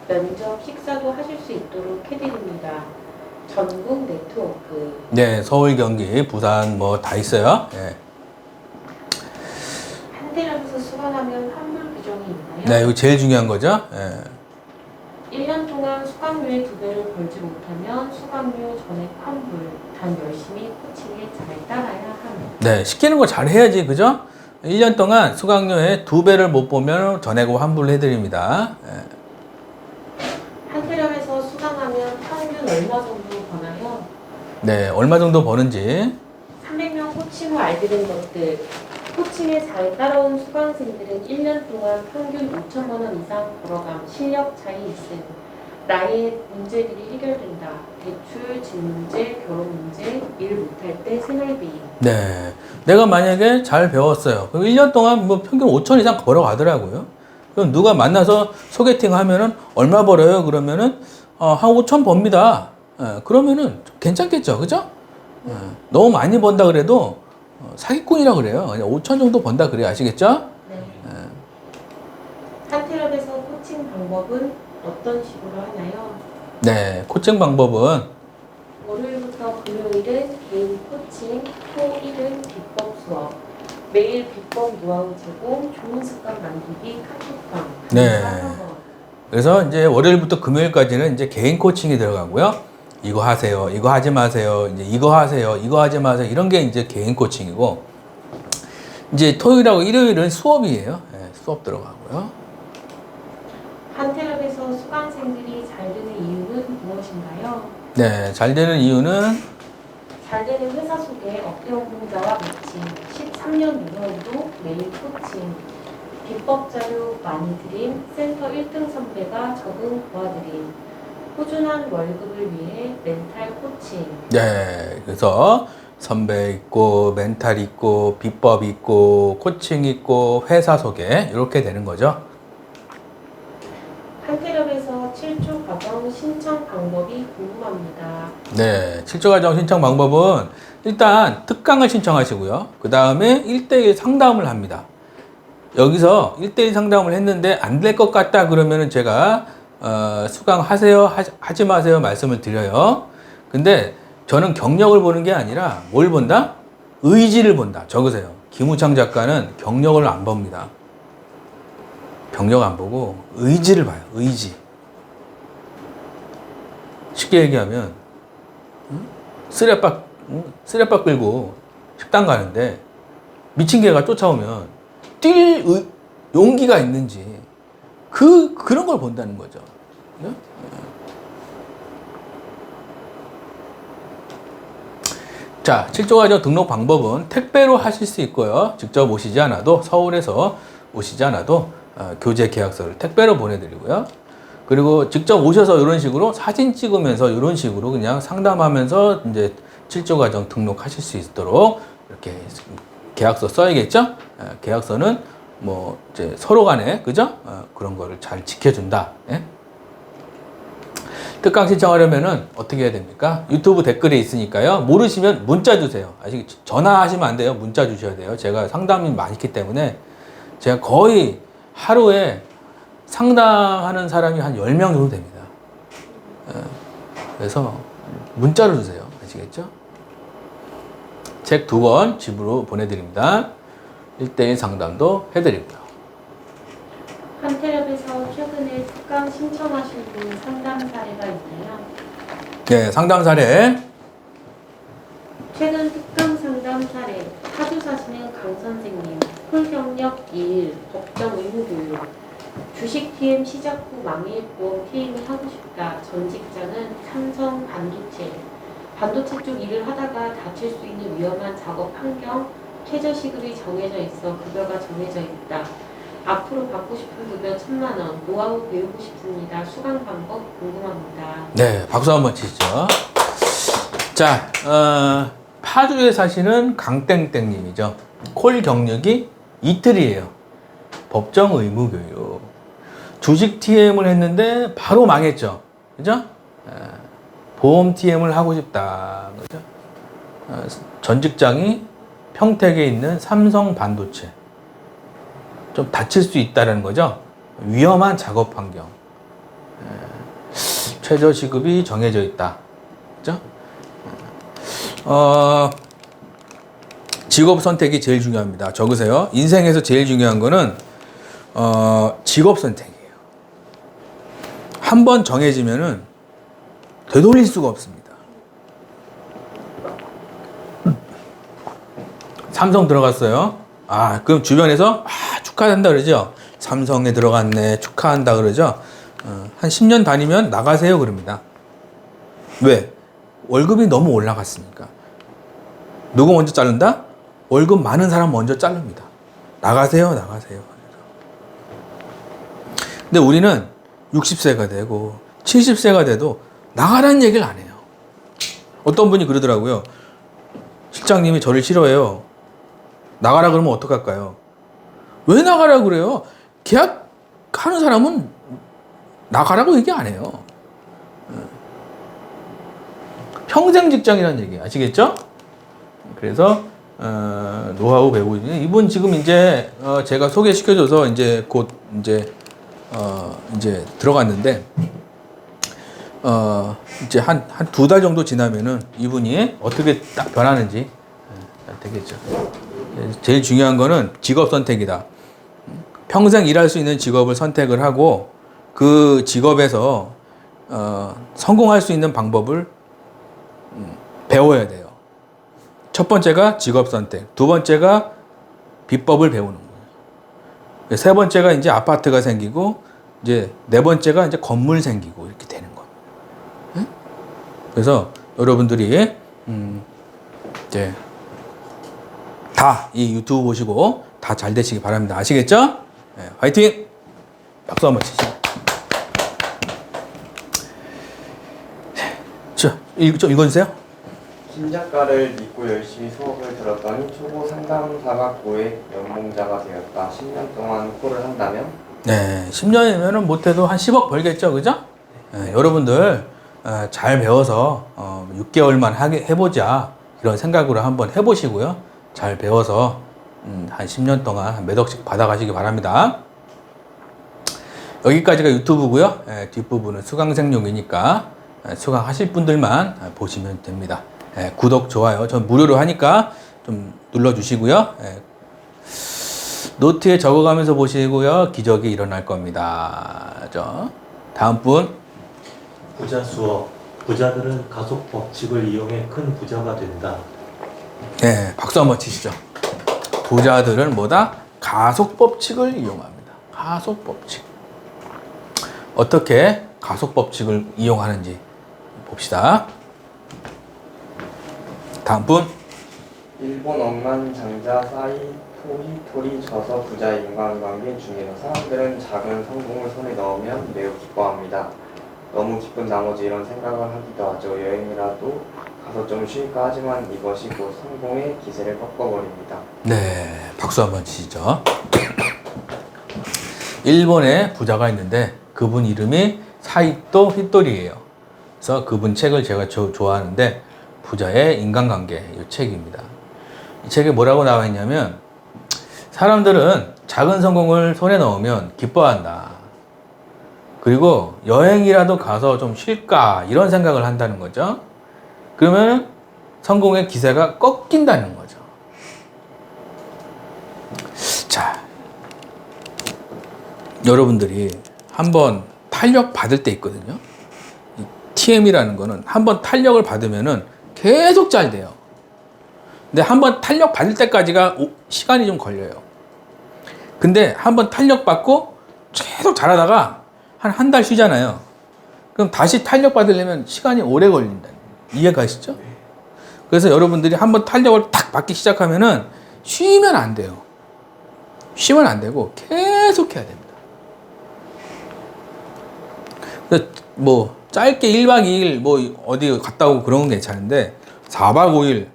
면접, 식사도 하실 수 있도록 해드립니다. 전국 네트워크. 네, 서울, 경기, 부산 뭐 다 있어요. 네. 한트랍에서 수강하면 환불 규정이 있나요? 네, 이거 제일 중요한 거죠. 네. 1년 동안 수강료의 2배를 벌지 못하면 수강료 전액 환불. 단 열심히 코칭에 잘 따라야 합니다. 네, 시키는 거 잘 해야지, 그죠? 1년 동안 수강료의 2배를 못 보면 전액 환불을 해드립니다. 네. 한트랍에서 수강하면 평균 얼마 정도 버나요? 네, 얼마 정도 버는지. 300명 코칭 후 알게 된 것들. 코칭에 잘 따라온 수강생들은 1년 동안 평균 5천만 원 이상 벌어감, 실력 차이 있음. 나의 문제들이 해결된다. 대출, 집 문제, 결혼 문제, 일 못할 때 생활비. 네, 내가 만약에 잘 배웠어요. 그럼 1년 동안 뭐 평균 5천 이상 벌어가더라고요. 그럼 누가 만나서 소개팅 하면은 얼마 벌어요? 그러면은 한 5천 법니다. 그러면은 좀 괜찮겠죠, 그죠? 너무 많이 번다 그래도 사기꾼이라 그래요. 그냥 5천 정도 번다 그래요, 아시겠죠? 네. 한트랍에서 코칭 방법은 어떤 식으로 하나요? 네, 코칭 방법은 월요일부터 금요일은 개인 코칭, 토일은 비법 수업, 매일 비법 노하우 제공, 좋은 습관 만들기 카톡방. 네. 그래서 이제 월요일부터 금요일까지는 이제 개인 코칭이 들어가고요. 이거 하세요, 이거 하지 마세요, 이제 이거 하세요, 이거 하지 마세요. 이런 게 이제 개인 코칭이고, 이제 토요일하고 일요일은 수업이에요. 네, 수업 들어가고요. 한트랍에서 수강생들이 잘 되는 이유는 무엇인가요? 네, 잘 되는 이유는 잘 되는 회사 소개, 업계 공자와 매칭, 13년 노하우도 매일 코칭, 비법 자료 많이 드림, 센터 1등 선배가 적응 도와드림, 꾸준한 월급을 위해 멘탈 코칭. 네, 그래서 선배 있고 멘탈 있고 비법 있고 코칭 있고 회사 소개 이렇게 되는 거죠. 한트랍에서 7조 과정 신청 방법이 궁금합니다. 네, 7조 과정 신청 방법은 일단 특강을 신청하시고요. 그 다음에 1대1 상담을 합니다. 여기서 1대1 상담을 했는데 안 될 것 같다 그러면은 제가 수강하세요, 하지 마세요 말씀을 드려요. 근데 저는 경력을 보는 게 아니라 뭘 본다? 의지를 본다. 적으세요. 김우창 작가는 경력을 안 봅니다. 경력 안 보고 의지를 봐요. 의지. 쉽게 얘기하면 쓰레빠 끌고 식당 가는데 미친 개가 쫓아오면 뛸 용기가 있는지 그런 걸 본다는 거죠. 네? 자, 7조 과정 등록 방법은 택배로 하실 수 있고요. 직접 오시지 않아도 서울에서 오시지 않아도 교재 계약서를 택배로 보내드리고요. 그리고 직접 오셔서 이런 식으로 사진 찍으면서 이런 식으로 그냥 상담하면서 이제 7조 과정 등록하실 수 있도록 이렇게 계약서 써야겠죠? 계약서는 뭐 이제 서로 간에 그죠? 그런 거를 잘 지켜준다. 예? 특강 신청하려면은 어떻게 해야 됩니까? 유튜브 댓글에 있으니까요. 모르시면 문자 주세요. 아시겠죠? 전화하시면 안 돼요. 문자 주셔야 돼요. 제가 상담이 많기 때문에 제가 거의 하루에 상담하는 사람이 한 10명 정도 됩니다. 그래서 문자로 주세요. 아시겠죠? 책 2권 집으로 보내드립니다. 1대1 상담도 해드리고요. 한트랍에서 최근에 특강 신청하신 분 상담 사례가 있나요? 네, 상담 사례. 최근 특강 상담 사례, 파주 사시는 강 선생님, 콜 경력 2일, 법정 의무 교육, 주식 TM 시작 후 망일 보험 TM이 하고 싶다. 전 직장은 삼성 반도체. 반도체 쪽 일을 하다가 다칠 수 있는 위험한 작업 환경, 최저시급이 정해져 있어 급여가 정해져 있다. 앞으로 받고 싶은 급여 1,000만 원, 노하우 배우고 싶습니다. 수강 방법 궁금합니다. 네, 박수 한번 치시죠. 자, 파주에 사시는 강땡땡님이죠. 콜 경력이 이틀이에요. 법정 의무 교육. 주식 TM을 했는데 바로 망했죠. 그죠? 보험 TM을 하고 싶다. 그죠? 전 직장이 평택에 있는 삼성 반도체. 좀 다칠 수 있다는 거죠. 위험한 작업 환경. 최저 시급이 정해져 있다. 그죠? 직업 선택이 제일 중요합니다. 적으세요. 인생에서 제일 중요한 거는 직업 선택이에요. 한 번 정해지면은 되돌릴 수가 없습니다. 삼성 들어갔어요. 그럼 주변에서 축하한다 그러죠. 삼성에 들어갔네, 축하한다 그러죠. 한 10년 다니면 나가세요 그럽니다. 왜? 월급이 너무 올라갔으니까. 누구 먼저 자른다? 월급 많은 사람 먼저 자릅니다. 나가세요. 근데 우리는 60세가 되고 70세가 돼도 나가라는 얘기를 안 해요. 어떤 분이 그러더라고요. 실장님이 저를 싫어해요. 나가라 그러면 어떡할까요? 왜 나가라 그래요? 계약하는 사람은 나가라고 얘기 안 해요. 평생 직장이라는 얘기 아시겠죠? 그래서 노하우 배우고 있는 이분 지금 이제 제가 소개시켜줘서 이제 곧 이제 들어갔는데 이제 한 2달 정도 지나면은 이분이 어떻게 딱 변하는지 되겠죠. 제일 중요한 거는 직업 선택이다. 평생 일할 수 있는 직업을 선택을 하고 그 직업에서 성공할 수 있는 방법을 배워야 돼요. 첫 번째가 직업 선택, 두 번째가 비법을 배우는 거예요. 세 번째가 이제 아파트가 생기고 이제 네 번째가 이제 건물 생기고 이렇게 되는 거예요. 그래서 여러분들이 이제 다 이 유튜브 보시고 다 잘 되시기 바랍니다. 아시겠죠? 네, 화이팅! 박수 한번 치시죠. 좀 읽어주세요. 신 작가를 믿고 열심히 수업을 들었더니 초보 상담사가 고액 연봉자가 되었다. 10년 동안 코를 한다면? 네, 10년이면 못해도 한 10억 벌겠죠, 그죠? 네, 여러분들 잘 배워서 6개월만 해보자 이런 생각으로 한번 해보시고요. 잘 배워서 한 10년 동안 몇 억씩 받아가시기 바랍니다. 여기까지가 유튜브고요. 뒷부분은 수강생용이니까 수강하실 분들만 보시면 됩니다. 구독, 좋아요 전 무료로 하니까 좀 눌러주시고요. 노트에 적어가면서 보시고요. 기적이 일어날 겁니다. 다음 분. 부자 수업. 부자들은 가속 법칙을 이용해 큰 부자가 된다. 네, 박수 한번 치시죠. 부자들은 뭐다? 가속 법칙을 이용합니다. 가속 법칙. 어떻게 가속 법칙을 이용하는지 봅시다. 다음 분. 일본 억만장자 사이 토리토리 져서 부자의 인간관계 중에서 사람들은 작은 성공을 손에 넣으면 매우 기뻐합니다. 너무 기쁜 나머지 이런 생각을 하기도 하죠. 여행이라도 가서 좀 쉴까 하지만 이것이 곧 성공의 기세를 꺾어버립니다. 네, 박수 한번 치시죠. 일본에 부자가 있는데 그분 이름이 사이토 히토리예요. 그래서 그분 책을 제가 좋아하는데 부자의 인간관계 이 책입니다. 이 책에 뭐라고 나와 있냐면 사람들은 작은 성공을 손에 넣으면 기뻐한다. 그리고 여행이라도 가서 좀 쉴까 이런 생각을 한다는 거죠. 그러면 성공의 기세가 꺾인다는 거죠. 자, 여러분들이 한번 탄력 받을 때 있거든요. TM이라는 거는 한번 탄력을 받으면은 계속 잘 돼요. 근데 한번 탄력 받을 때까지가 시간이 좀 걸려요. 근데 한번 탄력 받고 계속 잘하다가 한 달 쉬잖아요. 그럼 다시 탄력 받으려면 시간이 오래 걸린다. 이해가시죠? 그래서 여러분들이 한번 탄력을 탁 받기 시작하면은 쉬면 안 돼요. 쉬면 안 되고 계속 해야 됩니다. 그래서 뭐 짧게 1박 2일 뭐 어디 갔다 오고 그런 건 괜찮은데 4박 5일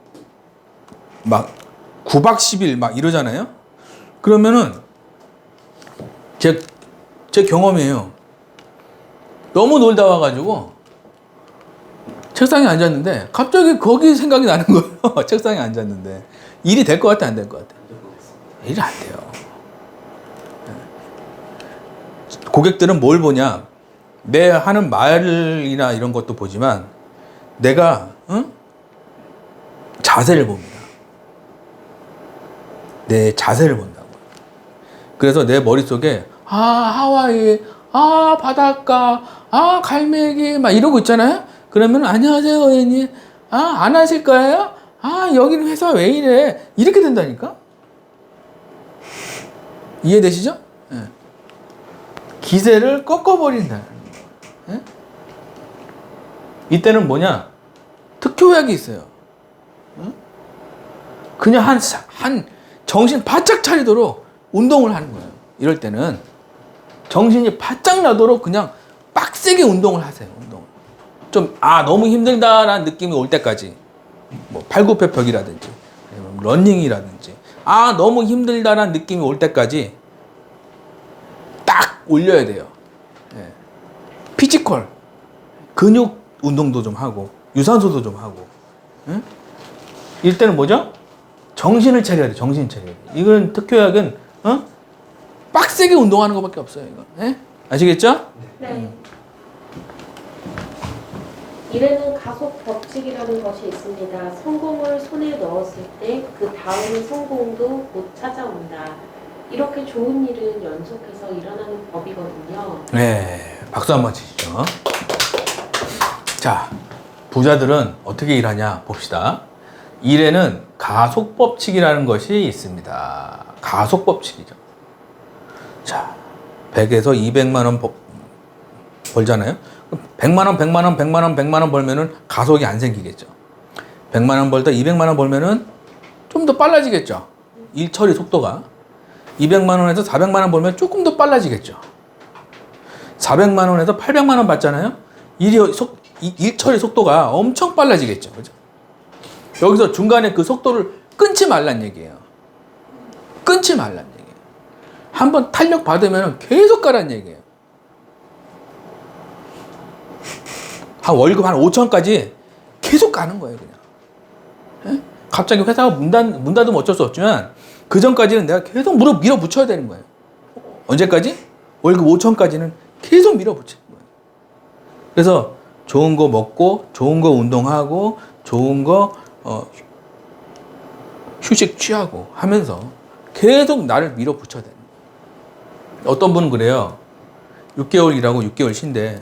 막 9박 10일 막 이러잖아요. 그러면은 제 경험이에요. 너무 놀다 와가지고 책상에 앉았는데 갑자기 거기 생각이 나는 거예요. 책상에 앉았는데 일이 될 것 같아, 안 될 것 같아? 일이 안 돼요. 고객들은 뭘 보냐? 내 하는 말이나 이런 것도 보지만 내가 자세를 봅니다. 내 자세를 본다고. 그래서 내 머릿속에 하와이, 바닷가, 갈매기 막 이러고 있잖아요. 그러면 안녕하세요 고객님, 안 하실 거예요? 여기는 회사 왜 이래? 이렇게 된다니까. 이해되시죠? 예. 기세를 꺾어버린다는 거예요. 예? 이때는 뭐냐? 특효약이 있어요. 그냥 한 정신 바짝 차리도록 운동을 하는 거예요. 이럴 때는 정신이 바짝 나도록 그냥 빡세게 운동을 하세요. 운동을. 좀 너무 힘들다라는 느낌이 올 때까지, 뭐 팔굽혀펴기라든지 러닝이라든지 너무 힘들다라는 느낌이 올 때까지 딱 올려야 돼요. 예. 피지컬, 근육 운동도 좀 하고 유산소도 좀 하고. 예? 이럴 때는 뭐죠? 정신을 차려야 돼. 정신 차려야 돼. 이건 특효약은 빡세게 운동하는 것밖에 없어요. 이거. 예? 아시겠죠? 네. 일에는 가속 법칙이라는 것이 있습니다. 성공을 손에 넣었을 때 그 다음 성공도 곧 찾아온다. 이렇게 좋은 일은 연속해서 일어나는 법이거든요. 네, 박수 한번 치시죠. 자, 부자들은 어떻게 일하냐 봅시다. 일에는 가속법칙이라는 것이 있습니다. 가속법칙이죠. 자, 100에서 200만 원 벌잖아요. 100만 원, 100만 원, 100만 원, 100만 원 벌면은 가속이 안 생기겠죠. 100만 원 벌다 200만 원 벌면은 좀 더 빨라지겠죠. 일 처리 속도가. 200만 원에서 400만 원 벌면 조금 더 빨라지겠죠. 400만 원에서 800만 원 받잖아요. 일 처리 속도가 엄청 빨라지겠죠. 그죠? 여기서 중간에 그 속도를 끊지 말란 얘기예요. 끊지 말란 얘기예요. 한번 탄력 받으면 계속 가란 얘기예요. 한 월급 한 5천까지 계속 가는 거예요, 그냥. 예? 갑자기 회사가 문 닫으면 어쩔 수 없지만 그 전까지는 내가 계속 밀어붙여야 되는 거예요. 언제까지? 월급 5천까지는 계속 밀어붙이는 거예요. 그래서 좋은 거 먹고 좋은 거 운동하고 좋은 거 휴식 취하고 하면서 계속 나를 밀어붙여야 되는 거예요. 어떤 분은 그래요. 6개월 일하고 6개월 쉰대.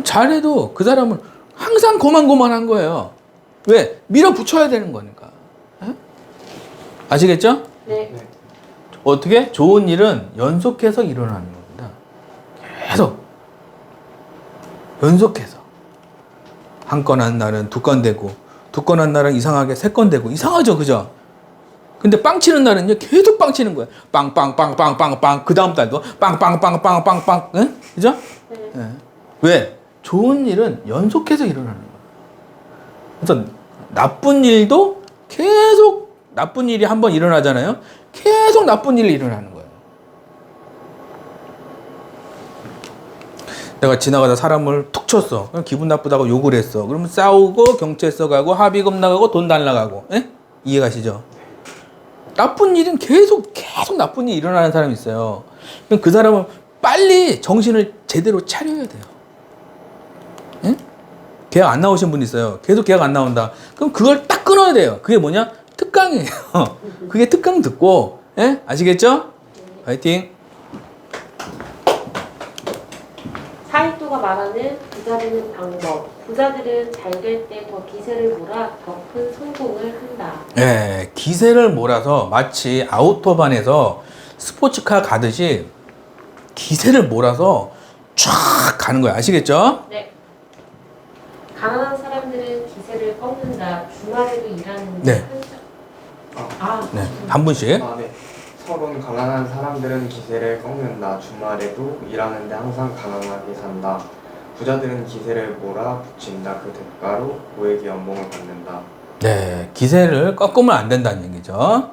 잘해도 그 사람은 항상 고만고만한 거예요. 왜? 밀어붙여야 되는 거니까. 에? 아시겠죠? 네. 어떻게? 좋은 일은 연속해서 일어나는 겁니다. 계속. 연속해서. 한 건 한 날은 2건 되고, 2건 한 날은 이상하게 3건 되고, 이상하죠? 그죠? 근데 빵 치는 날은요, 계속 빵 치는 거예요. 빵. 그 다음 달도 빵. 응? 그죠? 네. 예. 왜? 좋은 일은 연속해서 일어나는 거예요. 그래서 나쁜 일도 계속 나쁜 일이 한번 일어나잖아요. 계속 나쁜 일이 일어나는 거예요. 내가 지나가다 사람을 툭 쳤어. 그럼 기분 나쁘다고 욕을 했어. 그러면 싸우고 경찰서 가고 합의금 나가고 돈 날라가고. 예? 이해가시죠? 나쁜 일은 계속 나쁜 일이 일어나는 사람이 있어요. 그럼 그 사람은 빨리 정신을 제대로 차려야 돼요. 예? 계약 안 나오신 분 있어요. 계속 계약 안 나온다. 그럼 그걸 딱 끊어야 돼요. 그게 뭐냐? 특강이에요. 그게 특강 듣고, 예? 아시겠죠? 파이팅! 사이토가 말하는 부자 되는 방법. 부자들은 잘 될 때 더 기세를 몰아 더 큰 성공을 한다. 예, 기세를 몰아서 마치 아우토반에서 스포츠카 가듯이 기세를 몰아서 쫙 가는 거예요. 아시겠죠? 네. 가난한 사람들은 기세를 꺾는다. 주말에도 일하는데. 네. 네, 한 분씩. 네. 서론 가난한 사람들은 기세를 꺾는다. 주말에도 일하는데 항상 가난하게 산다. 부자들은 기세를 몰아붙인다. 그 대가로 고액의 연봉을 받는다. 네, 기세를 꺾으면 안 된다는 얘기죠.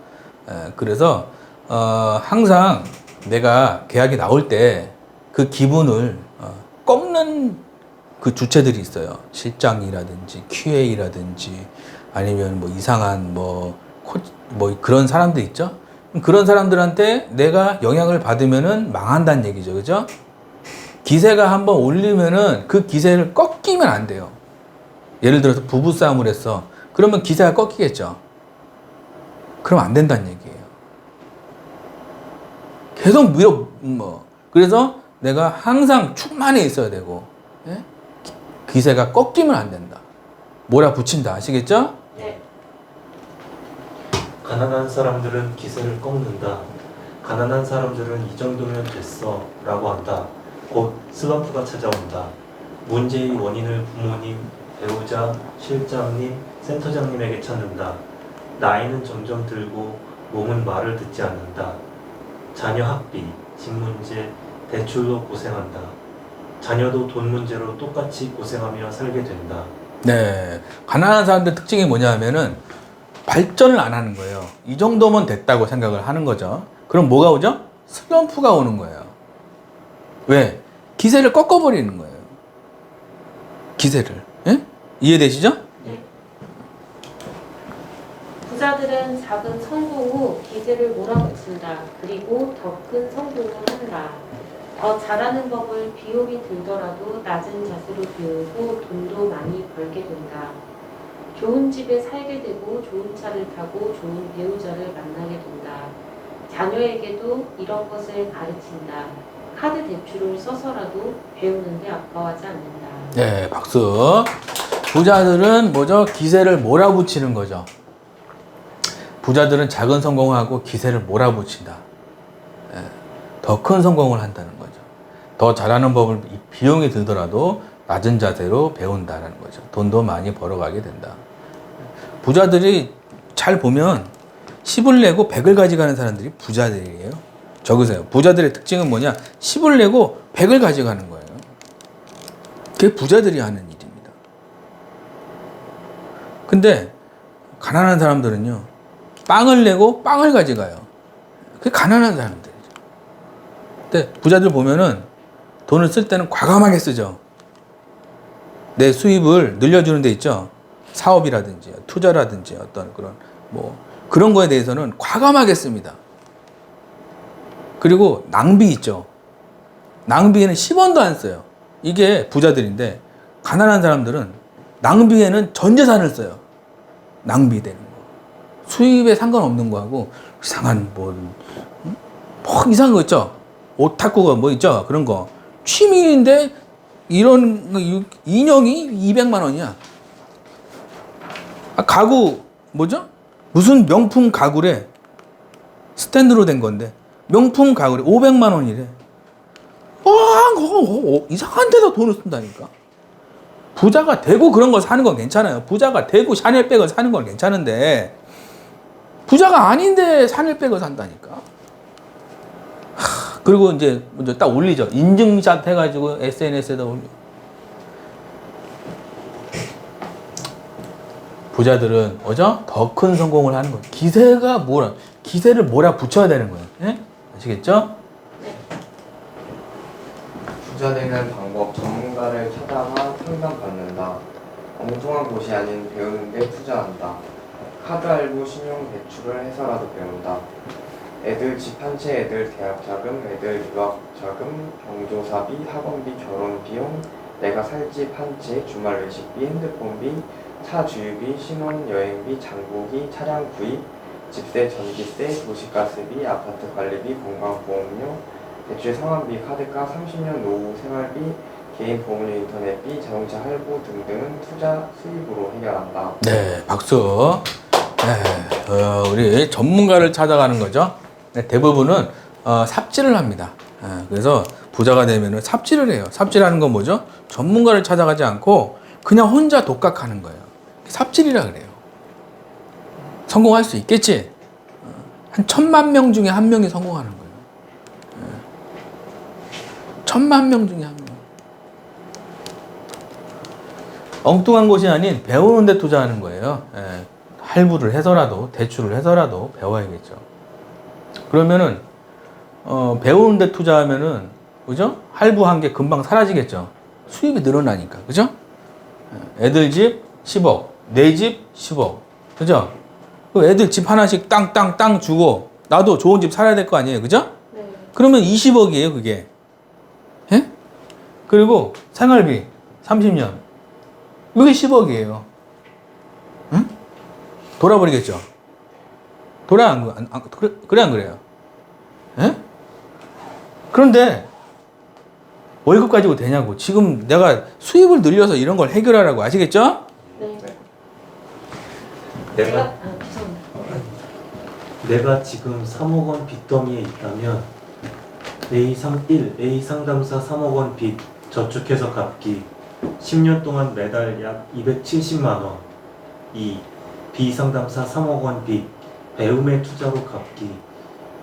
그래서 항상 내가 계약이 나올 때 그 기분을 꺾는 그 주체들이 있어요. 실장이라든지 QA라든지 아니면 뭐 이상한 뭐 그런 사람들 있죠. 그런 사람들한테 내가 영향을 받으면은 망한다는 얘기죠. 그죠? 기세가 한번 올리면은 그 기세를 꺾이면 안 돼요. 예를 들어서 부부싸움을 했어. 그러면 기세가 꺾이겠죠. 그럼 안 된다는 얘기예요. 계속 그래서 내가 항상 충만해 있어야 되고, 예? 기세가 꺾이면 안 된다. 몰아붙인다. 아시겠죠? 네. 가난한 사람들은 기세를 꺾는다. 가난한 사람들은 이 정도면 됐어 라고 한다. 곧 슬럼프가 찾아온다. 문제의 원인을 부모님, 배우자, 실장님, 센터장님에게 찾는다. 나이는 점점 들고 몸은 말을 듣지 않는다. 자녀 학비, 집 문제, 대출로 고생한다. 자녀도 돈 문제로 똑같이 고생하며 살게 된다. 네. 가난한 사람들 특징이 뭐냐 하면은 발전을 안 하는 거예요. 이 정도면 됐다고 생각을 하는 거죠. 그럼 뭐가 오죠? 슬럼프가 오는 거예요. 왜? 기세를 꺾어버리는 거예요. 기세를. 예? 이해되시죠? 네. 부자들은 작은 성공 후 기세를 몰아붙인다. 그리고 더 큰 성공을 한다. 더 잘하는 법을 비용이 들더라도 낮은 자세로 배우고 돈도 많이 벌게 된다. 좋은 집에 살게 되고 좋은 차를 타고 좋은 배우자를 만나게 된다. 자녀에게도 이런 것을 가르친다. 카드 대출을 써서라도 배우는데 아까워하지 않는다. 네, 박수. 부자들은 뭐죠? 기세를 몰아붙이는 거죠. 부자들은 작은 성공하고 기세를 몰아붙인다. 더 큰 성공을 한다는 거죠. 더 잘하는 법을 비용이 들더라도 낮은 자세로 배운다는 거죠. 돈도 많이 벌어가게 된다. 부자들이 잘 보면 10을 내고 100을 가져가는 사람들이 부자들이에요. 적으세요. 부자들의 특징은 뭐냐? 10을 내고 100을 가져가는 거예요. 그게 부자들이 하는 일입니다. 근데 가난한 사람들은요, 빵을 내고 빵을 가져가요. 그게 가난한 사람들이죠. 근데 부자들 보면은 돈을 쓸 때는 과감하게 쓰죠. 내 수입을 늘려주는 데 있죠. 사업이라든지 투자라든지 어떤 그런 거에 대해서는 과감하게 씁니다. 그리고 낭비 있죠. 낭비에는 10원도 안 써요. 이게 부자들인데 가난한 사람들은 낭비에는 전 재산을 써요. 낭비되는 거. 수입에 상관없는 거하고 이상한 이상한 거 있죠. 오타쿠가 뭐 있죠. 그런 거. 취미인데 이런 인형이 200만 원이야. 가구 뭐죠? 무슨 명품 가구래. 스탠드로 된 건데 명품 가구래. 500만 원이래. 이상한 데다 돈을 쓴다니까. 부자가 되고 그런 걸 사는 건 괜찮아요. 부자가 되고 샤넬백을 사는 건 괜찮은데 부자가 아닌데 샤넬백을 산다니까. 그리고 이제 먼저 딱 올리죠. 인증샷 해가지고 SNS에다 올려. 부자들은 뭐죠? 더 큰 성공을 하는 거예요. 기세를 몰아붙여야 되는 거예요. 예? 아시겠죠? 부자 되는 방법 전문가를 찾아가 상담받는다. 엉뚱한 곳이 아닌 배우는 데 투자한다. 카드 알고 신용 대출을 해서라도 배운다. 애들 집 한 채, 애들 대학 자금, 애들 유학 자금, 병조사비, 학원비, 결혼 비용, 내가 살 집 한 채, 주말 외식비, 핸드폰비, 차 주유비, 신혼 여행비, 장보기, 차량 구입, 집세, 전기세, 도시가스비, 아파트 관리비, 건강보험료, 대출 상환비, 카드값, 30년 노후 생활비, 개인 보험료, 인터넷비, 자동차 할부 등등은 투자 수입으로 해결한다. 네, 박수. 네, 우리 전문가를 찾아가는 거죠. 네, 대부분은 삽질을 합니다. 그래서 부자가 되면은 삽질을 해요. 삽질하는 건 뭐죠? 전문가를 찾아가지 않고 그냥 혼자 독학하는 거예요. 삽질이라 그래요. 성공할 수 있겠지? 한 1000만 명 중에 한 명이 성공하는 거예요. 1000만 명 중에 한 명. 엉뚱한 곳이 아닌 배우는 데 투자하는 거예요. 할부를 해서라도 대출을 해서라도 배워야겠죠. 그러면은 배우는 데 투자하면은 그죠? 할부한 게 금방 사라지겠죠. 수입이 늘어나니까. 그죠? 애들 집 10억, 내 집 10억. 그죠? 그 애들 집 하나씩 땅 주고 나도 좋은 집 살아야 될 거 아니에요. 그죠? 네. 그러면 20억이에요, 그게. 예? 그리고 생활비 30년. 이게 10억이에요. 응? 돌아버리겠죠? 그래, 안 그래요? 예? 그런데 월급 가지고 되냐고. 지금 내가 수입을 늘려서 이런 걸 해결하라고. 아시겠죠? 네. 내가 죄송합니다. 내가 지금 3억 원 빚더미에 있다면 A 상담사 3억 원 빚 저축해서 갚기 10년 동안 매달 약 270만 원. 2. B 상담사 3억 원 빚 배움의 투자로 갚기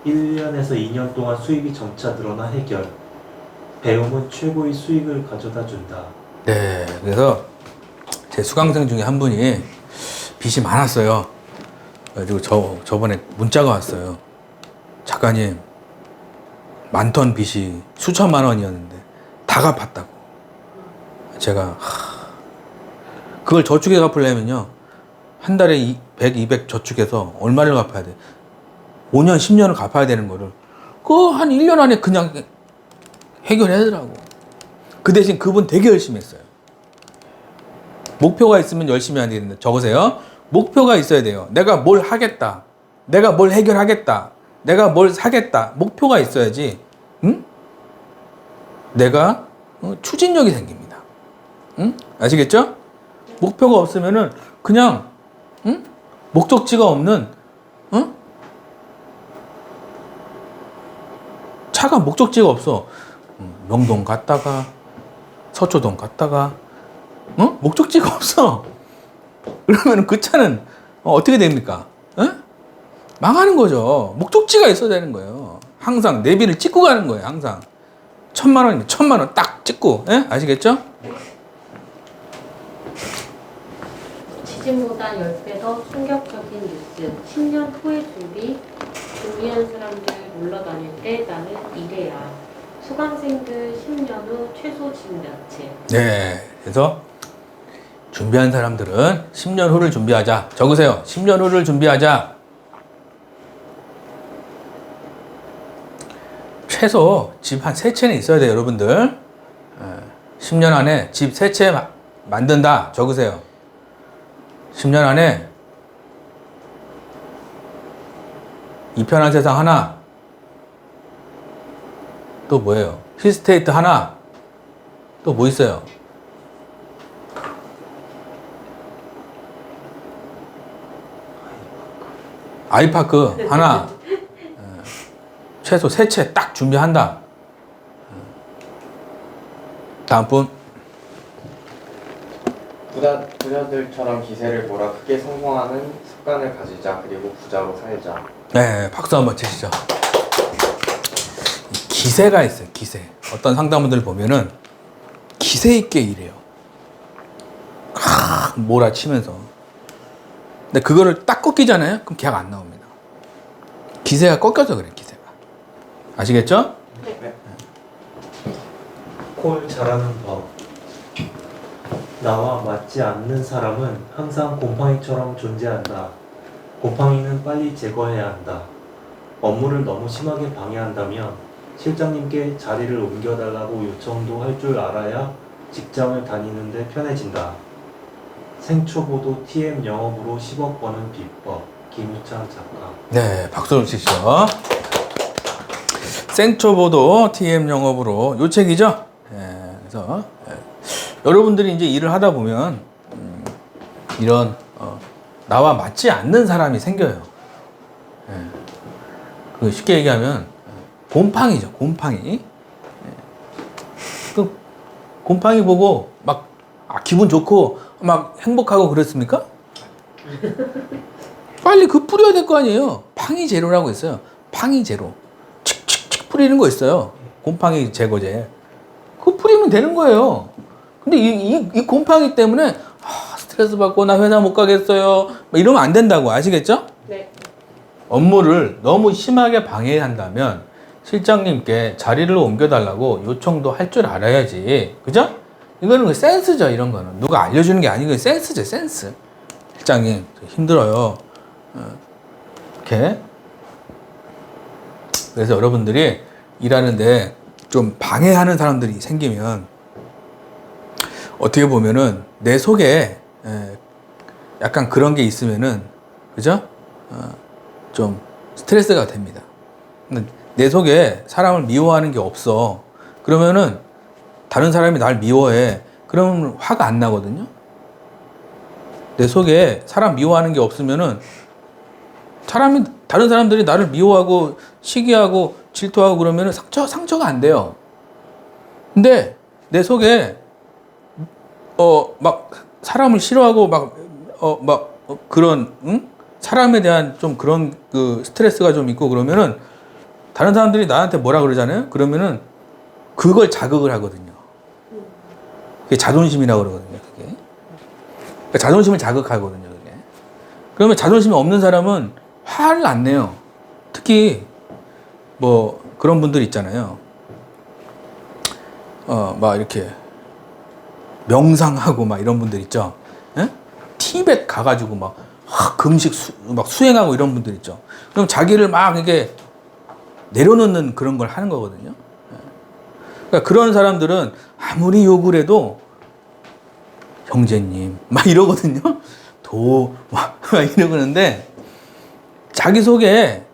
1년에서 2년 동안 수입이 점차 늘어나 해결. 배움은 최고의 수익을 가져다 준다. 네. 그래서 제 수강생 중에 한 분이 빚이 많았어요. 그래가지고 저번에 문자가 왔어요. 작가님, 많던 빚이 수천만 원이었는데 다 갚았다고. 제가 그걸 저축해 갚으려면요 한 달에 100, 200 저축해서 얼마를 갚아야 돼? 5년, 10년을 갚아야 되는 거를 그 한 1년 안에 그냥 해결하더라고. 그 대신 그분 되게 열심히 했어요. 목표가 있으면 열심히 해야 되는데 적으세요. 목표가 있어야 돼요. 내가 뭘 하겠다. 내가 뭘 해결하겠다. 내가 뭘 사겠다. 목표가 있어야지. 응? 내가 추진력이 생깁니다. 응? 아시겠죠? 목표가 없으면은 그냥 응? 목적지가 없는 응? 차가 목적지가 없어. 명동 갔다가 서초동 갔다가 목적지가 없어. 그러면 그 차는 어떻게 됩니까? 망하는 거죠. 목적지가 있어야 되는 거예요. 항상 내비를 찍고 가는 거예요. 항상 1,000만 원이면 1,000만 원 딱 찍고. 아시겠죠? 지진보다 10배 더 충격적인 뉴스. 10년 후의 준비한 사람들 놀러 다닐 때 나는 이래야. 수강생들 10년 후 최소 집 몇 채. 네. 그래서 준비한 사람들은 10년 후를 준비하자. 적으세요. 10년 후를 준비하자. 최소 집 한 3채는 있어야 돼요, 여러분들. 10년 안에 집 3채 만든다. 적으세요. 10년 안에 이 편한 세상 하나. 또 뭐예요? 힐스테이트 하나. 또 뭐 있어요? 아이파크 하나. 최소 3채 딱 준비한다. 다음 분. 부자들처럼 기세를 몰아 크게 성공하는 습관을 가지자. 그리고 부자로 살자. 네, 박수 한번 치시죠. 기세가 있어요, 기세. 어떤 상담원들 보면은 기세 있게 일해요. 몰아치면서. 근데 그거를 딱 꺾이잖아요? 그럼 계약 안 나옵니다. 기세가 꺾여서 그래, 기세가. 아시겠죠? 네. 콜 잘하는 법. 나와 맞지 않는 사람은 항상 곰팡이처럼 존재한다. 곰팡이는 빨리 제거해야 한다. 업무를 너무 심하게 방해한다면 실장님께 자리를 옮겨달라고 요청도 할 줄 알아야 직장을 다니는데 편해진다. 생초보도 TM 영업으로 10억 버는 비법. 김유창 작가. 네, 박수를 치시죠. 생초보도 TM 영업으로 요 책이죠. 그래서 여러분들이 이제 일을 하다 보면 이런 나와 맞지 않는 사람이 생겨요. 그 쉽게 얘기하면 곰팡이죠. 곰팡이. 그 곰팡이 보고 막 기분 좋고 막 행복하고 그랬습니까? 빨리 그 뿌려야 될 거 아니에요. 팡이 제로라고 있어요. 팡이 제로. 칙칙칙 뿌리는 거 있어요. 곰팡이 제거제. 그거 뿌리면 되는 거예요. 근데 이 곰팡이 때문에 스트레스 받고 나 회사 못 가겠어요. 이러면 안 된다고. 아시겠죠? 네. 업무를 너무 심하게 방해한다면 실장님께 자리를 옮겨달라고 요청도 할 줄 알아야지. 그죠? 이거는 그 센스죠, 이런 거는. 누가 알려주는 게 아니고 센스죠, 센스. 실장님, 힘들어요. 이렇게. 그래서 여러분들이 일하는데 좀 방해하는 사람들이 생기면 어떻게 보면은 내 속에 약간 그런 게 있으면은, 그죠? 좀 스트레스가 됩니다. 내 속에 사람을 미워하는 게 없어. 그러면은 다른 사람이 날 미워해. 그러면 화가 안 나거든요. 내 속에 사람 미워하는 게 없으면은 다른 사람들이 나를 미워하고 시기하고 질투하고 그러면은 상처가 안 돼요. 근데 내 속에 막 사람을 싫어하고 그런 사람에 대한 좀 그런 그 스트레스가 좀 있고 그러면은 다른 사람들이 나한테 뭐라 그러잖아요. 그러면은 그걸 자극을 하거든요. 그게 자존심이라고 그러거든요. 그게 그러니까 자존심을 자극하거든요. 그게. 그러면 자존심이 없는 사람은 화를 안 내요. 특히 뭐 그런 분들 있잖아요. 막 이렇게 명상하고 막 이런 분들 있죠. 예? 티벳 가가지고 막 금식 막 수행하고 이런 분들 있죠. 그럼 자기를 막 이게 내려놓는 그런 걸 하는 거거든요. 예. 그러니까 그런 사람들은 아무리 욕을 해도 형제님 막 이러거든요. 막 이러는데 자기 속에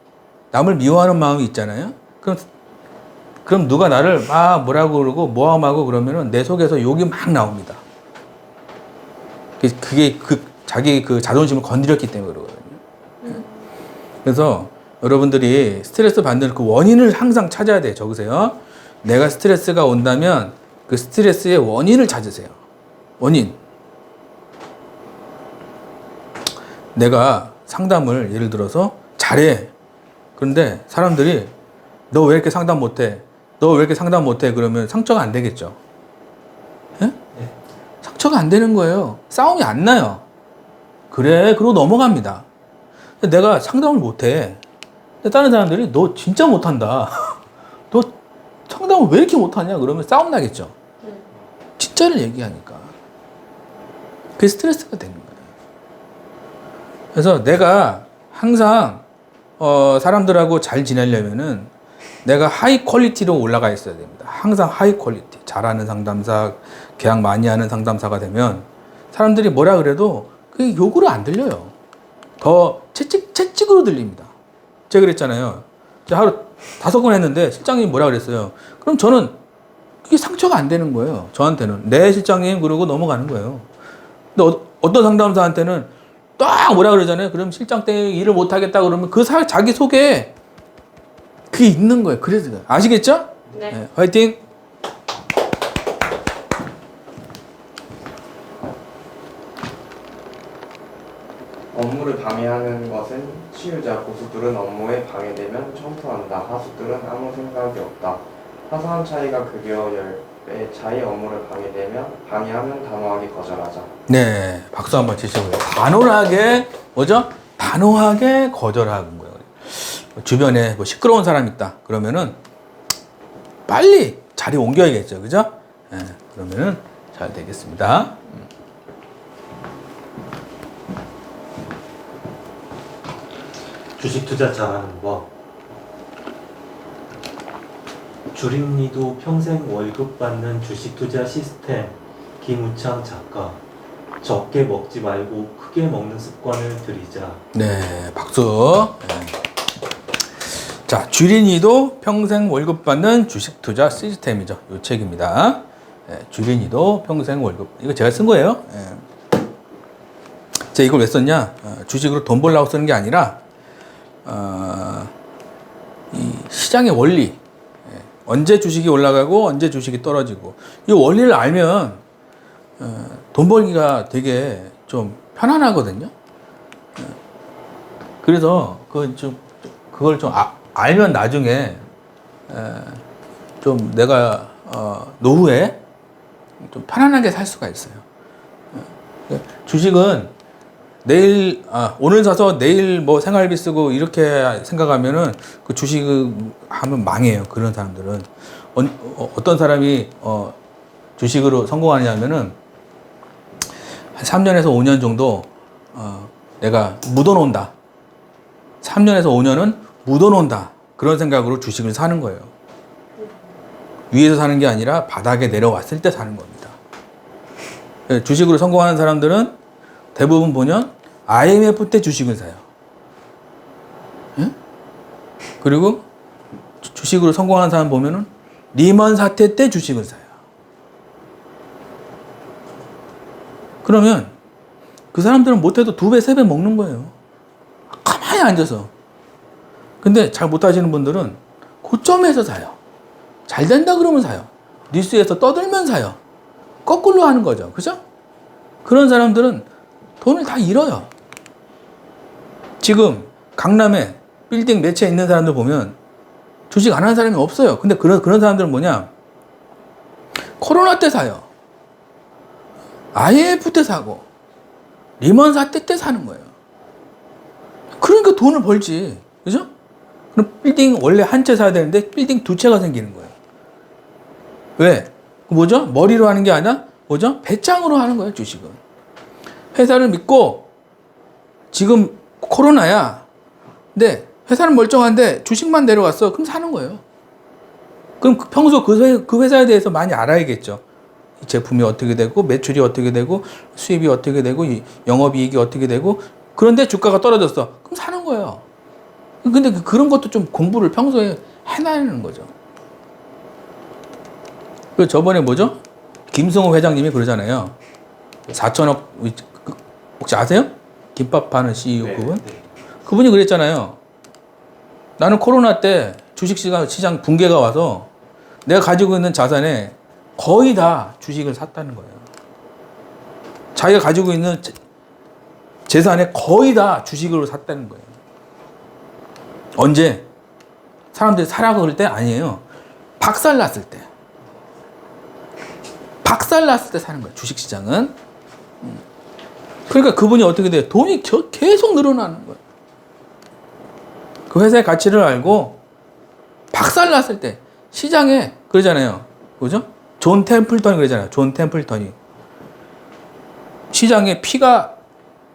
남을 미워하는 마음이 있잖아요. 그럼 누가 나를 막 뭐라고 그러고 모함하고 그러면은 내 속에서 욕이 막 나옵니다. 그게 자기 그 자존심을 건드렸기 때문에 그러거든요. 그래서 여러분들이 스트레스 받는 그 원인을 항상 찾아야 돼요. 적으세요. 내가 스트레스가 온다면 그 스트레스의 원인을 찾으세요. 원인. 내가 상담을 예를 들어서 잘해. 그런데 사람들이 너 왜 이렇게 상담 못해? 너 왜 이렇게 상담 못해? 그러면 상처가 안 되겠죠. 예? 네. 상처가 안 되는 거예요. 싸움이 안 나요. 그래, 그러고 넘어갑니다. 내가 상담을 못해. 근데 다른 사람들이 너 진짜 못한다. 너 상담을 왜 이렇게 못하냐? 그러면 싸움 나겠죠. 진짜를 얘기하니까. 그게 스트레스가 되는 거예요. 그래서 내가 항상 사람들하고 잘 지내려면은 내가 하이 퀄리티로 올라가 있어야 됩니다. 항상 하이 퀄리티. 잘하는 상담사, 계약 많이 하는 상담사가 되면 사람들이 뭐라 그래도 그게 욕으로 안 들려요. 더 채찍으로 들립니다. 제가 그랬잖아요. 제가 하루 5건 했는데 실장님이 뭐라 그랬어요. 그럼 저는 그게 상처가 안 되는 거예요. 저한테는. 네, 실장님 그러고 넘어가는 거예요. 근데 어떤 상담사한테는 딱 뭐라 그러잖아요. 그럼 실장 때 일을 못 하겠다 그러면 자기 속에 그게 있는 거예요. 그래서 아시겠죠? 네. 네, 화이팅! 업무를 방해하는 것은 치유자, 고수들은 업무에 방해되면 청소한다. 하수들은 아무 생각이 없다. 사소한 차이가 급여 10배 차이 업무를 방해하면 단호하게 거절하자. 네, 박수 한번 치시고요. 단호하게, 뭐죠? 단호하게 거절하는 거예요. 주변에 뭐 시끄러운 사람 있다. 그러면은 빨리 자리 옮겨야겠죠. 그죠? 네, 그러면은 잘 되겠습니다. 주식 투자 잘하는 법. 주린이도 평생 월급 받는 주식 투자 시스템. 김우창 작가. 적게 먹지 말고 크게 먹는 습관을 들이자. 네, 박수. 네. 자, 주린이도 평생 월급 받는 주식 투자 시스템이죠. 이 책입니다. 네, 주린이도 평생 월급. 이거 제가 쓴 거예요. 네. 제가 이걸 왜 썼냐? 주식으로 돈 벌려고 쓰는 게 아니라 이 시장의 원리. 언제 주식이 올라가고 언제 주식이 떨어지고 이 원리를 알면 돈 벌기가 되게 좀 편안하거든요. 그래서 그걸 좀 알면 나중에 좀 내가 노후에 좀 편안하게 살 수가 있어요. 주식은 오늘 사서 내일 뭐 생활비 쓰고 이렇게 생각하면은 그 주식 하면 망해요. 그런 사람들은 어떤 사람이 주식으로 성공하냐면은 한 3년에서 5년 정도 내가 묻어놓는다. 3년에서 5년은 묻어놓는다. 그런 생각으로 주식을 사는 거예요. 위에서 사는 게 아니라 바닥에 내려왔을 때 사는 겁니다. 주식으로 성공하는 사람들은 대부분 보면 IMF 때 주식을 사요. 예? 그리고 주식으로 성공하는 사람 보면은 리먼 사태 때 주식을 사요. 그러면 그 사람들은 못해도 2배, 3배 먹는 거예요. 가만히 앉아서. 근데 잘 못하시는 분들은 고점에서 사요. 잘 된다 그러면 사요. 뉴스에서 떠들면 사요. 거꾸로 하는 거죠. 그죠? 그런 사람들은 돈을 다 잃어요. 지금 강남에 빌딩 몇 채 있는 사람들 보면 주식 안 하는 사람이 없어요. 근데 그런 사람들은 뭐냐? 코로나 때 사요. IMF 때 사고, 리먼 사태 때 사는 거예요. 그러니까 돈을 벌지. 그죠? 그럼 빌딩 원래 한 채 사야 되는데 빌딩 2채가 생기는 거예요. 왜? 뭐죠? 머리로 하는 게 아니라 뭐죠? 배짱으로 하는 거예요, 주식은. 회사를 믿고 지금 코로나야. 근데 회사는 멀쩡한데 주식만 내려갔어. 그럼 사는 거예요. 그럼 평소 그 회사에 대해서 많이 알아야겠죠. 이 제품이 어떻게 되고 매출이 어떻게 되고 수입이 어떻게 되고 영업이익이 어떻게 되고 그런데 주가가 떨어졌어. 그럼 사는 거예요. 근데 그런 것도 좀 공부를 평소에 해놔야하는 거죠. 그 저번에 뭐죠? 김승호 회장님이 그러잖아요. 4천억 혹시 아세요? 김밥 파는 CEO 네, 그분? 네. 그분이 그랬잖아요. 나는 코로나 때 주식시장 붕괴가 와서 내가 가지고 있는 자산에 거의 다 주식을 샀다는 거예요. 자기가 가지고 있는 재산에 거의 다 주식으로 샀다는 거예요. 언제? 사람들이 사라고 그럴 때 아니에요. 박살 났을 때. 박살 났을 때 사는 거예요. 주식시장은. 그러니까 그분이 어떻게 돼요? 돈이 계속 늘어나는 거예요. 그 회사의 가치를 알고 박살 났을 때 시장에 그러잖아요. 그죠? 존 템플턴이 그러잖아요. 존 템플턴이. 시장에 피가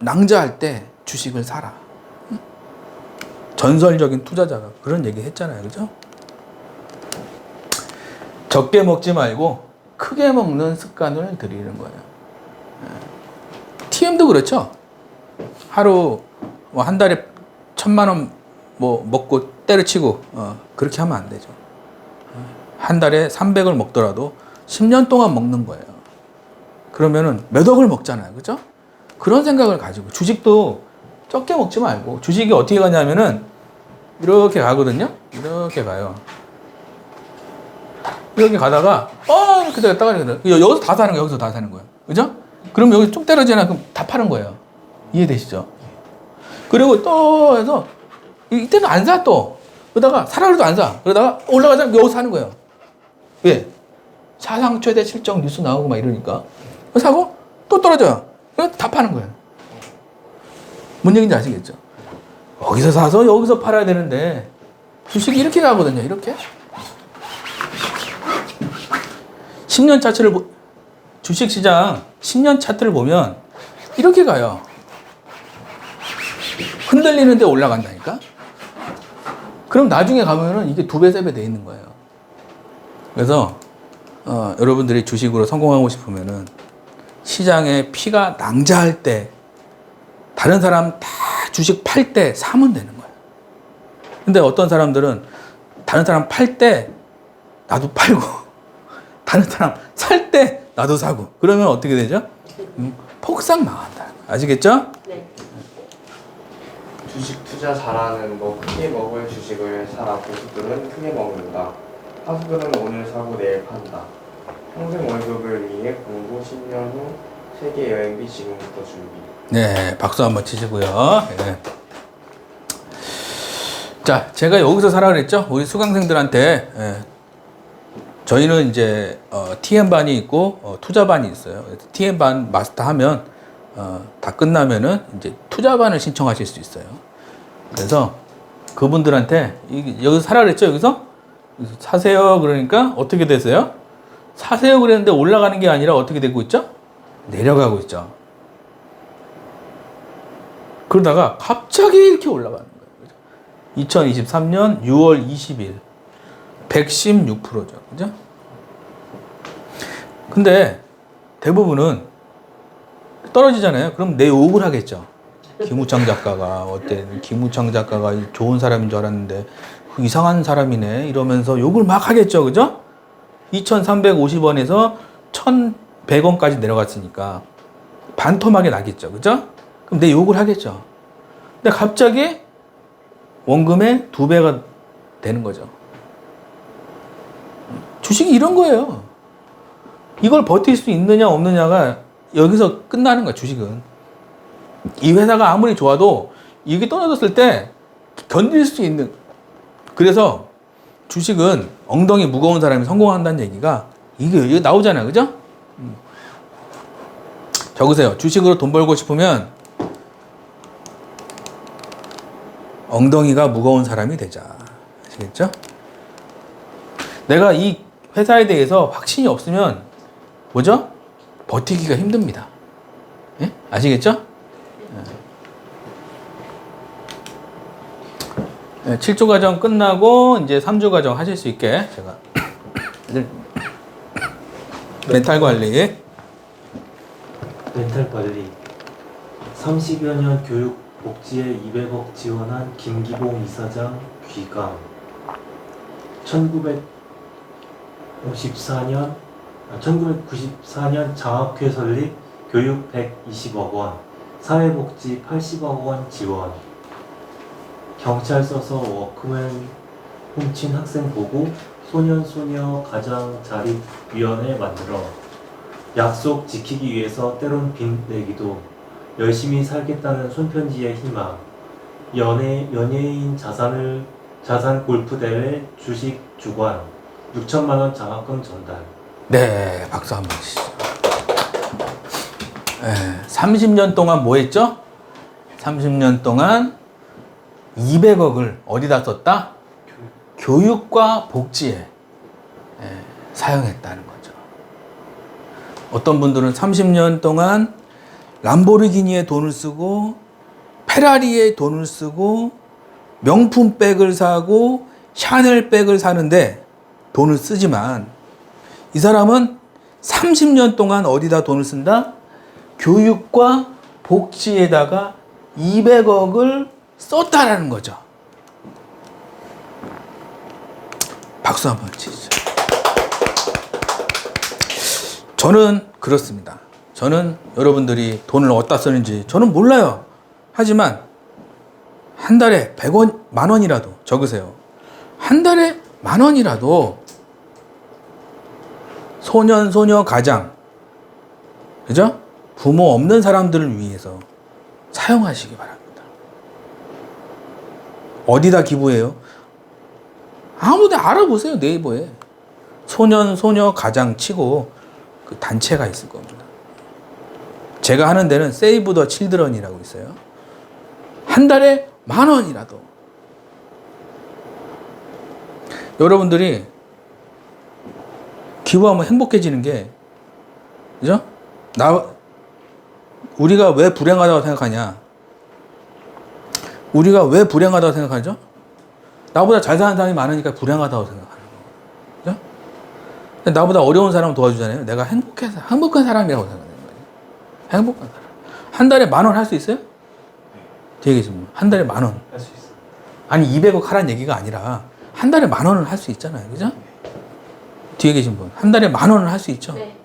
낭자할 때 주식을 사라. 전설적인 투자자가 그런 얘기 했잖아요. 그죠? 적게 먹지 말고 크게 먹는 습관을 들이는 거예요. TM도 그렇죠. 하루 한 달에 1,000만 원 먹고 때려치고 그렇게 하면 안 되죠. 한 달에 300을 먹더라도 10년 동안 먹는 거예요. 그러면은 몇 억을 먹잖아요. 그죠? 그런 생각을 가지고 주식도 적게 먹지 말고 주식이 어떻게 가냐면은 이렇게 가거든요. 이렇게 가요. 이렇게 가다가 이렇게 됐다가 여기서 다 사는 거예요. 여기서 다 사는 거예요. 그죠? 그럼 여기 쭉 떨어지나 그럼 다 파는 거예요. 이해되시죠? 그리고 또 해서 이때는 안 사 또. 그러다가 사라 그래도 안 사. 그러다가 올라가자 여기서 사는 거예요. 왜? 사상 최대 실적 뉴스 나오고 막 이러니까 사고 또 떨어져요. 그럼 다 파는 거예요. 뭔 얘기인지 아시겠죠? 여기서 사서 여기서 팔아야 되는데 주식이 이렇게 가거든요. 이렇게 10년 차트를 주식시장 10년 차트를 보면 이렇게 가요. 흔들리는데 올라간다니까. 그럼 나중에 가면은 이게 2배, 3배 돼 있는 거예요. 그래서 여러분들이 주식으로 성공하고 싶으면은 시장에 피가 낭자할 때 다른 사람 다 주식 팔 때 사면 되는 거예요. 근데 어떤 사람들은 다른 사람 팔 때 나도 팔고 다른 사람 살 때 나도 사고 그러면 어떻게 되죠? 폭삭 망한다. 아시겠죠? 네. 주식 투자 잘하는 크게 먹을 주식을 사라. 고수들은 크게 먹는다. 하수들은 오늘 사고 내일 판다. 평생 월급을 위해 공부 10년 후 세계 여행비 지금부터 준비. 네, 박수 한번 치시고요. 네. 자, 제가 여기서 사라 그랬죠? 우리 수강생들한테 저희는 이제 TM반이 있고 투자반이 있어요. TM반 마스터하면 다 끝나면은 이제 투자반을 신청하실 수 있어요. 그래서 그분들한테 여기서 사라 그랬죠? 여기서 사세요. 그러니까 어떻게 되세요? 사세요 그랬는데 올라가는 게 아니라 어떻게 되고 있죠? 내려가고 있죠. 그러다가 갑자기 이렇게 올라가는 거예요. 2023년 6월 20일 116%죠. 그죠? 근데 대부분은 떨어지잖아요. 그럼 내 욕을 하겠죠. 김우창 작가가 어때? 김우창 작가가 좋은 사람인 줄 알았는데 이상한 사람이네 이러면서 욕을 막 하겠죠. 그죠? 2,350원에서 1,100원까지 내려갔으니까 반토막이 나겠죠. 그죠? 그럼 내 욕을 하겠죠. 근데 갑자기 원금의 2배가 되는 거죠. 주식이 이런 거예요. 이걸 버틸 수 있느냐 없느냐가 여기서 끝나는 거야. 주식은. 이 회사가 아무리 좋아도 이게 떨어졌을 때 견딜 수 있는. 그래서 주식은 엉덩이 무거운 사람이 성공한다는 얘기가 이게 나오잖아요. 그죠? 적으세요. 주식으로 돈 벌고 싶으면 엉덩이가 무거운 사람이 되자. 아시겠죠? 내가 이 회사에 대해서 확신이 없으면 뭐죠? 버티기가 힘듭니다. 예? 아시겠죠? 예, 7주 과정 끝나고 이제 3주 과정 하실 수 있게 제가 멘탈 관리. 멘탈 관리 30여 년 교육 복지에 200억 지원한 김기봉 이사장 귀감 1994년 장학회 설립 교육 120억 원 사회복지 80억 원 지원 경찰 써서 워크맨 훔친 학생 보고 소년소녀 가장 자립위원회 만들어 약속 지키기 위해서 때론 빚내기도 열심히 살겠다는 손편지의 희망 연예인 자산 골프대회 주식 주관 6천만 원 장학금 전달. 네, 박수 한번 치시죠. 30년 동안 뭐 했죠? 30년 동안 200억을 어디다 썼다? 교육과 복지에 사용했다는 거죠. 어떤 분들은 30년 동안 람보르기니에 돈을 쓰고 페라리에 돈을 쓰고 명품 백을 사고 샤넬 백을 사는데 돈을 쓰지만 이 사람은 30년 동안 어디다 돈을 쓴다? 교육과 복지에다가 200억을 썼다라는 거죠. 박수 한번 치시죠. 저는 그렇습니다. 저는 여러분들이 돈을 어디다 쓰는지 저는 몰라요. 하지만 한 달에 100원, 만 원이라도 적으세요. 한 달에 만 원이라도 소년, 소녀, 가장, 그죠? 부모 없는 사람들을 위해서 사용하시기 바랍니다. 어디다 기부해요? 아무데 알아보세요. 네이버에. 소년, 소녀, 가장 치고 그 단체가 있을 겁니다. 제가 하는 데는 세이브 더 칠드런이라고 있어요. 한 달에 만 원이라도. 여러분들이 기부하면 행복해지는 게, 그죠? 우리가 왜 불행하다고 생각하냐? 우리가 왜 불행하다고 생각하죠? 나보다 잘 사는 사람이 많으니까 불행하다고 생각하는 거예요. 그죠? 근데 나보다 어려운 사람을 도와주잖아요. 내가 행복한 사람이라고 생각하는 거예요. 행복한 사람. 한 달에 만 원 할 수 있어요? 뒤에 계신 분. 한 달에 만 원. 할 수 있어. 아니, 200억 하라는 얘기가 아니라 한 달에 만 원을 할 수 있잖아요. 그죠? 뒤에 계신 분. 한 달에 만 원을 할 수 있죠? 네.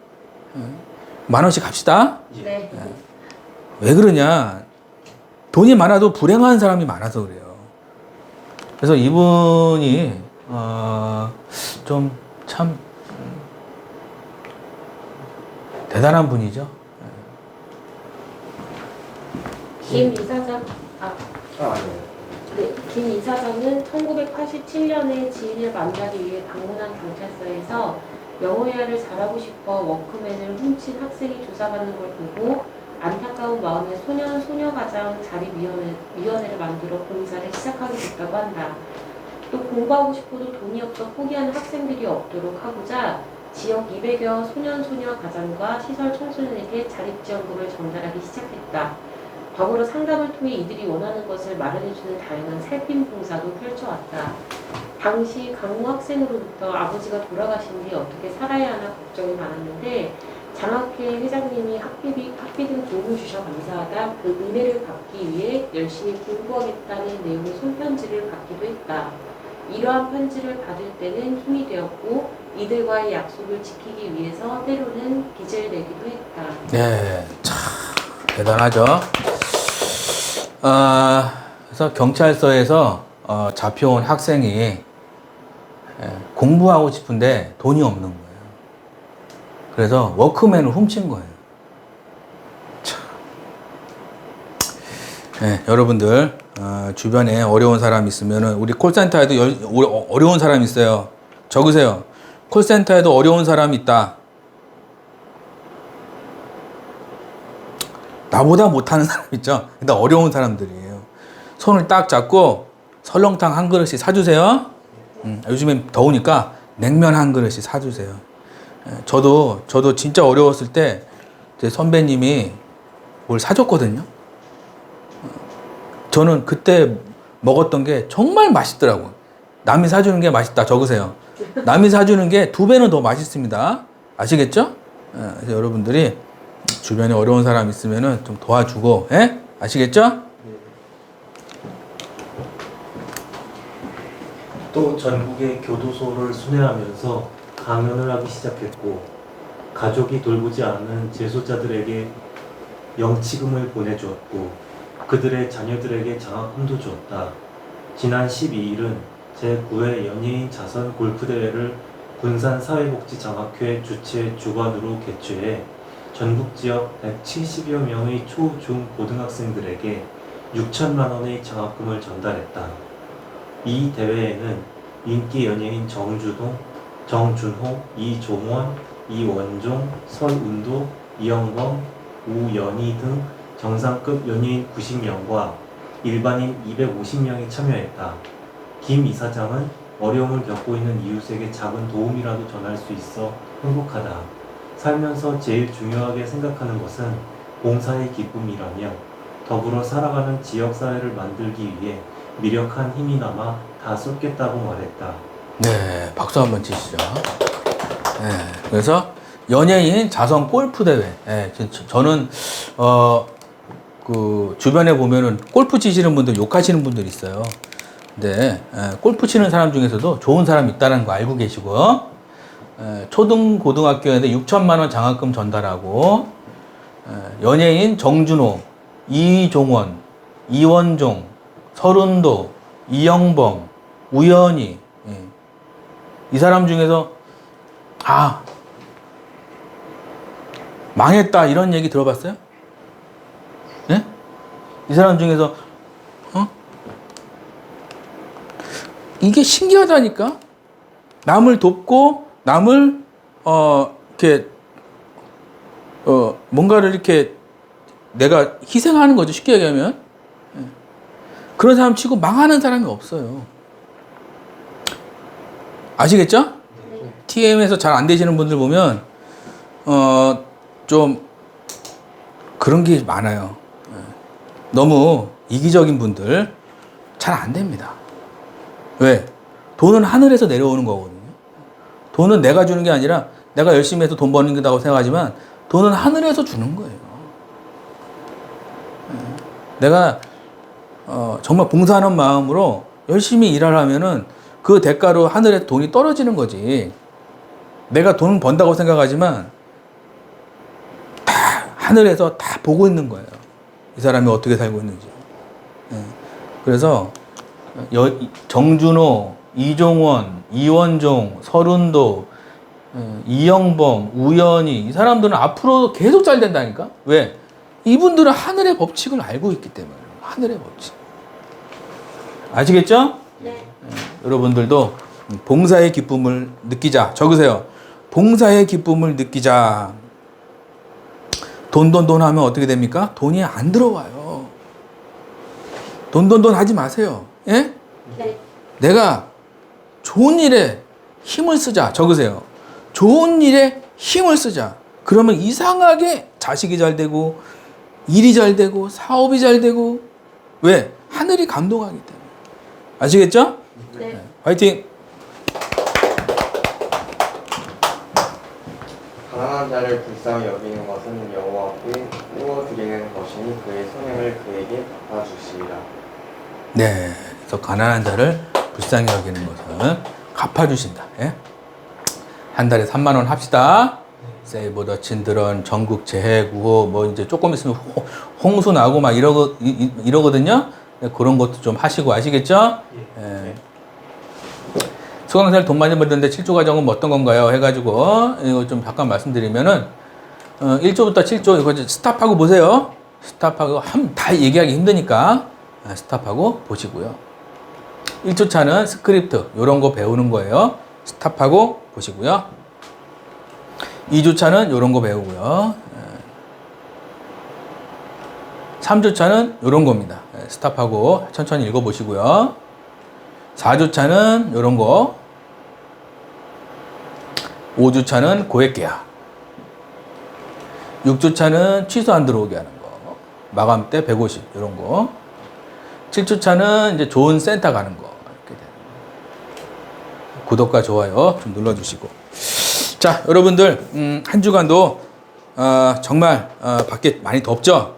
만 원씩 합시다. 네. 왜 그러냐? 돈이 많아도 불행한 사람이 많아서 그래요. 그래서 이분이 좀 참 대단한 분이죠. 김 이사장, 아니에요. 네, 김 이사장은 1987년에 지인을 만나기 위해 방문한 경찰서에서 영어회화를 잘하고 싶어 워크맨을 훔친 학생이 조사받는 걸 보고 안타까운 마음에 소년, 소녀가장 자립위원회를 만들어 봉사를 시작하게 됐다고 한다. 또 공부하고 싶어도 돈이 없어 포기하는 학생들이 없도록 하고자 지역 200여 소년 소녀 가장과 시설 청소년에게 자립지원금을 전달하기 시작했다. 과거로 상담을 통해 이들이 원하는 것을 마련해주는 다양한 살핌 봉사도 펼쳐왔다. 당시 강모 학생으로부터 아버지가 돌아가신 뒤 어떻게 살아야 하나 걱정이 많았는데 장학회 회장님이 학비 등 도움을 주셔 감사하다. 그 은혜를 갚기 위해 열심히 공부하겠다는 내용의 손편지를 받기도 했다. 이러한 편지를 받을 때는 힘이 되었고 이들과의 약속을 지키기 위해서 때로는 빚을 내기도 했다. 네, 참 대단하죠. 그래서 경찰서에서 잡혀온 학생이 공부하고 싶은데 돈이 없는 거예요. 그래서 워크맨을 훔친 거예요. 참. 네, 여러분들 주변에 어려운 사람 있으면은 우리 콜센터에도 어려운 사람 있어요. 적으세요. 콜센터에도 어려운 사람 있다. 나보다 못하는 사람 있죠. 근데 어려운 사람들이에요. 손을 딱 잡고 설렁탕 한 그릇씩 사주세요. 요즘엔 더우니까 냉면 한 그릇씩 사주세요. 저도 진짜 어려웠을 때 제 선배님이 뭘 사줬거든요. 저는 그때 먹었던 게 정말 맛있더라고요. 남이 사주는 게 맛있다. 적으세요. 남이 사주는 게 2배는 더 맛있습니다. 아시겠죠? 그래서 여러분들이 주변에 어려운 사람 있으면은 좀 도와주고, 아시겠죠? 또 전국의 교도소를 순회하면서 강연을 하기 시작했고 가족이 돌보지 않은 재소자들에게 영치금을 보내주었고 그들의 자녀들에게 장학금도 주었다. 지난 12일은 제9회 연예인 자선 골프대회를 군산사회복지장학회 주최 주관으로 개최해 전국 지역 170여 명의 초, 중, 고등학생들에게 6천만 원의 장학금을 전달했다. 이 대회에는 인기 연예인 정준호, 이종원, 이원종, 설운도, 이영범, 우연희 등 정상급 연예인 90명과 일반인 250명이 참여했다. 김 이사장은 어려움을 겪고 있는 이웃에게 작은 도움이라도 전할 수 있어 행복하다. 살면서 제일 중요하게 생각하는 것은 봉사의 기쁨이라며 더불어 살아가는 지역사회를 만들기 위해 미력한 힘이 남아 다 쏟겠다고 말했다. 네, 박수 한번 치시죠. 네, 그래서 연예인 자선 골프 대회. 네, 저는 그 주변에 보면은 골프 치시는 분들 욕하시는 분들 있어요. 근데 골프 치는 사람 중에서도 좋은 사람 있다는 거 알고 계시고, 초등 고등학교에 6천만 원 장학금 전달하고, 연예인 정준호, 이종원, 이원종, 설운도, 이영범, 우연히, 이 사람 중에서 망했다 이런 얘기 들어봤어요? 네? 이 사람 중에서 이게 신기하다니까. 남을 돕고 남을 이렇게 뭔가를 이렇게 내가 희생하는 거죠. 쉽게 얘기하면. 그런 사람 치고 망하는 사람이 없어요. 아시겠죠? TM에서 잘 안 되시는 분들 보면 좀 그런 게 많아요. 너무 이기적인 분들 잘 안 됩니다. 왜? 돈은 하늘에서 내려오는 거거든요. 돈은 내가 주는 게 아니라 내가 열심히 해서 돈 버는 거라고 생각하지만 돈은 하늘에서 주는 거예요. 내가 정말 봉사하는 마음으로 열심히 일을 하면은 그 대가로 하늘에 돈이 떨어지는 거지. 내가 돈 번다고 생각하지만 다 하늘에서 다 보고 있는 거예요. 이 사람이 어떻게 살고 있는지. 그래서 정준호, 이종원, 이원종, 설운도, 이영범, 우연히 이 사람들은 앞으로 계속 잘 된다니까? 왜? 이분들은 하늘의 법칙을 알고 있기 때문에. 하늘의 법칙. 아시겠죠? 네. 여러분들도 봉사의 기쁨을 느끼자. 적으세요. 봉사의 기쁨을 느끼자. 돈 하면 어떻게 됩니까? 돈이 안 들어와요. 돈 하지 마세요. 예? 네. 내가 좋은 일에 힘을 쓰자. 적으세요. 좋은 일에 힘을 쓰자. 그러면 이상하게 자식이 잘 되고 일이 잘 되고 사업이 잘 되고 왜? 하늘이 감동하기 때문에. 아시겠죠? 네. 화이팅! 가난한 자를 불쌍히 여기는 것은 여호와께 꾸어드리는 것이니 그의 선행을 그에게 갚아주시리라. 네. 그래서 가난한 자를 불쌍히 여기는 것은 갚아주신다. 예? 한 달에 3만 원 합시다. 세이브 더 친드런, 전국 재해 구호, 뭐 이제 조금 있으면 홍수 나고 막 이러거든요. 네, 그런 것도 좀 하시고 아시겠죠? 예. 수강생들 돈 많이 벌는데 7조 과정은 뭐 어떤 건가요? 해가지고 이거 좀 잠깐 말씀드리면은 1조부터 7조 이거 스탑하고 보세요. 스탑하고 다 얘기하기 힘드니까 스탑하고 보시고요. 1조 차는 스크립트 이런 거 배우는 거예요. 스탑하고 보시고요. 2조 차는 이런 거 배우고요. 3조 차는 이런 겁니다. 스탑하고 천천히 읽어보시고요. 4조 차는 이런 거. 5조 차는 고액 계약. 6조 차는 취소 안 들어오게 하는 거. 마감 때 150 이런 거. 7조 차는 이제 좋은 센터 가는 거. 이렇게 되는 거. 구독과 좋아요 좀 눌러주시고. 자, 여러분들 한 주간도 정말 밖에 많이 덥죠.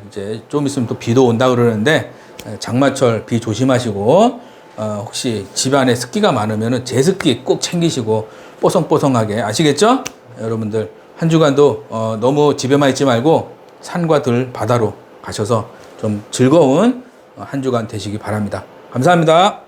이제 좀 있으면 또 비도 온다 그러는데 장마철 비 조심하시고 혹시 집안에 습기가 많으면 제습기 꼭 챙기시고 뽀송뽀송하게 아시겠죠? 여러분들 한 주간도 너무 집에만 있지 말고 산과 들 바다로 가셔서 좀 즐거운 한 주간 되시기 바랍니다. 감사합니다.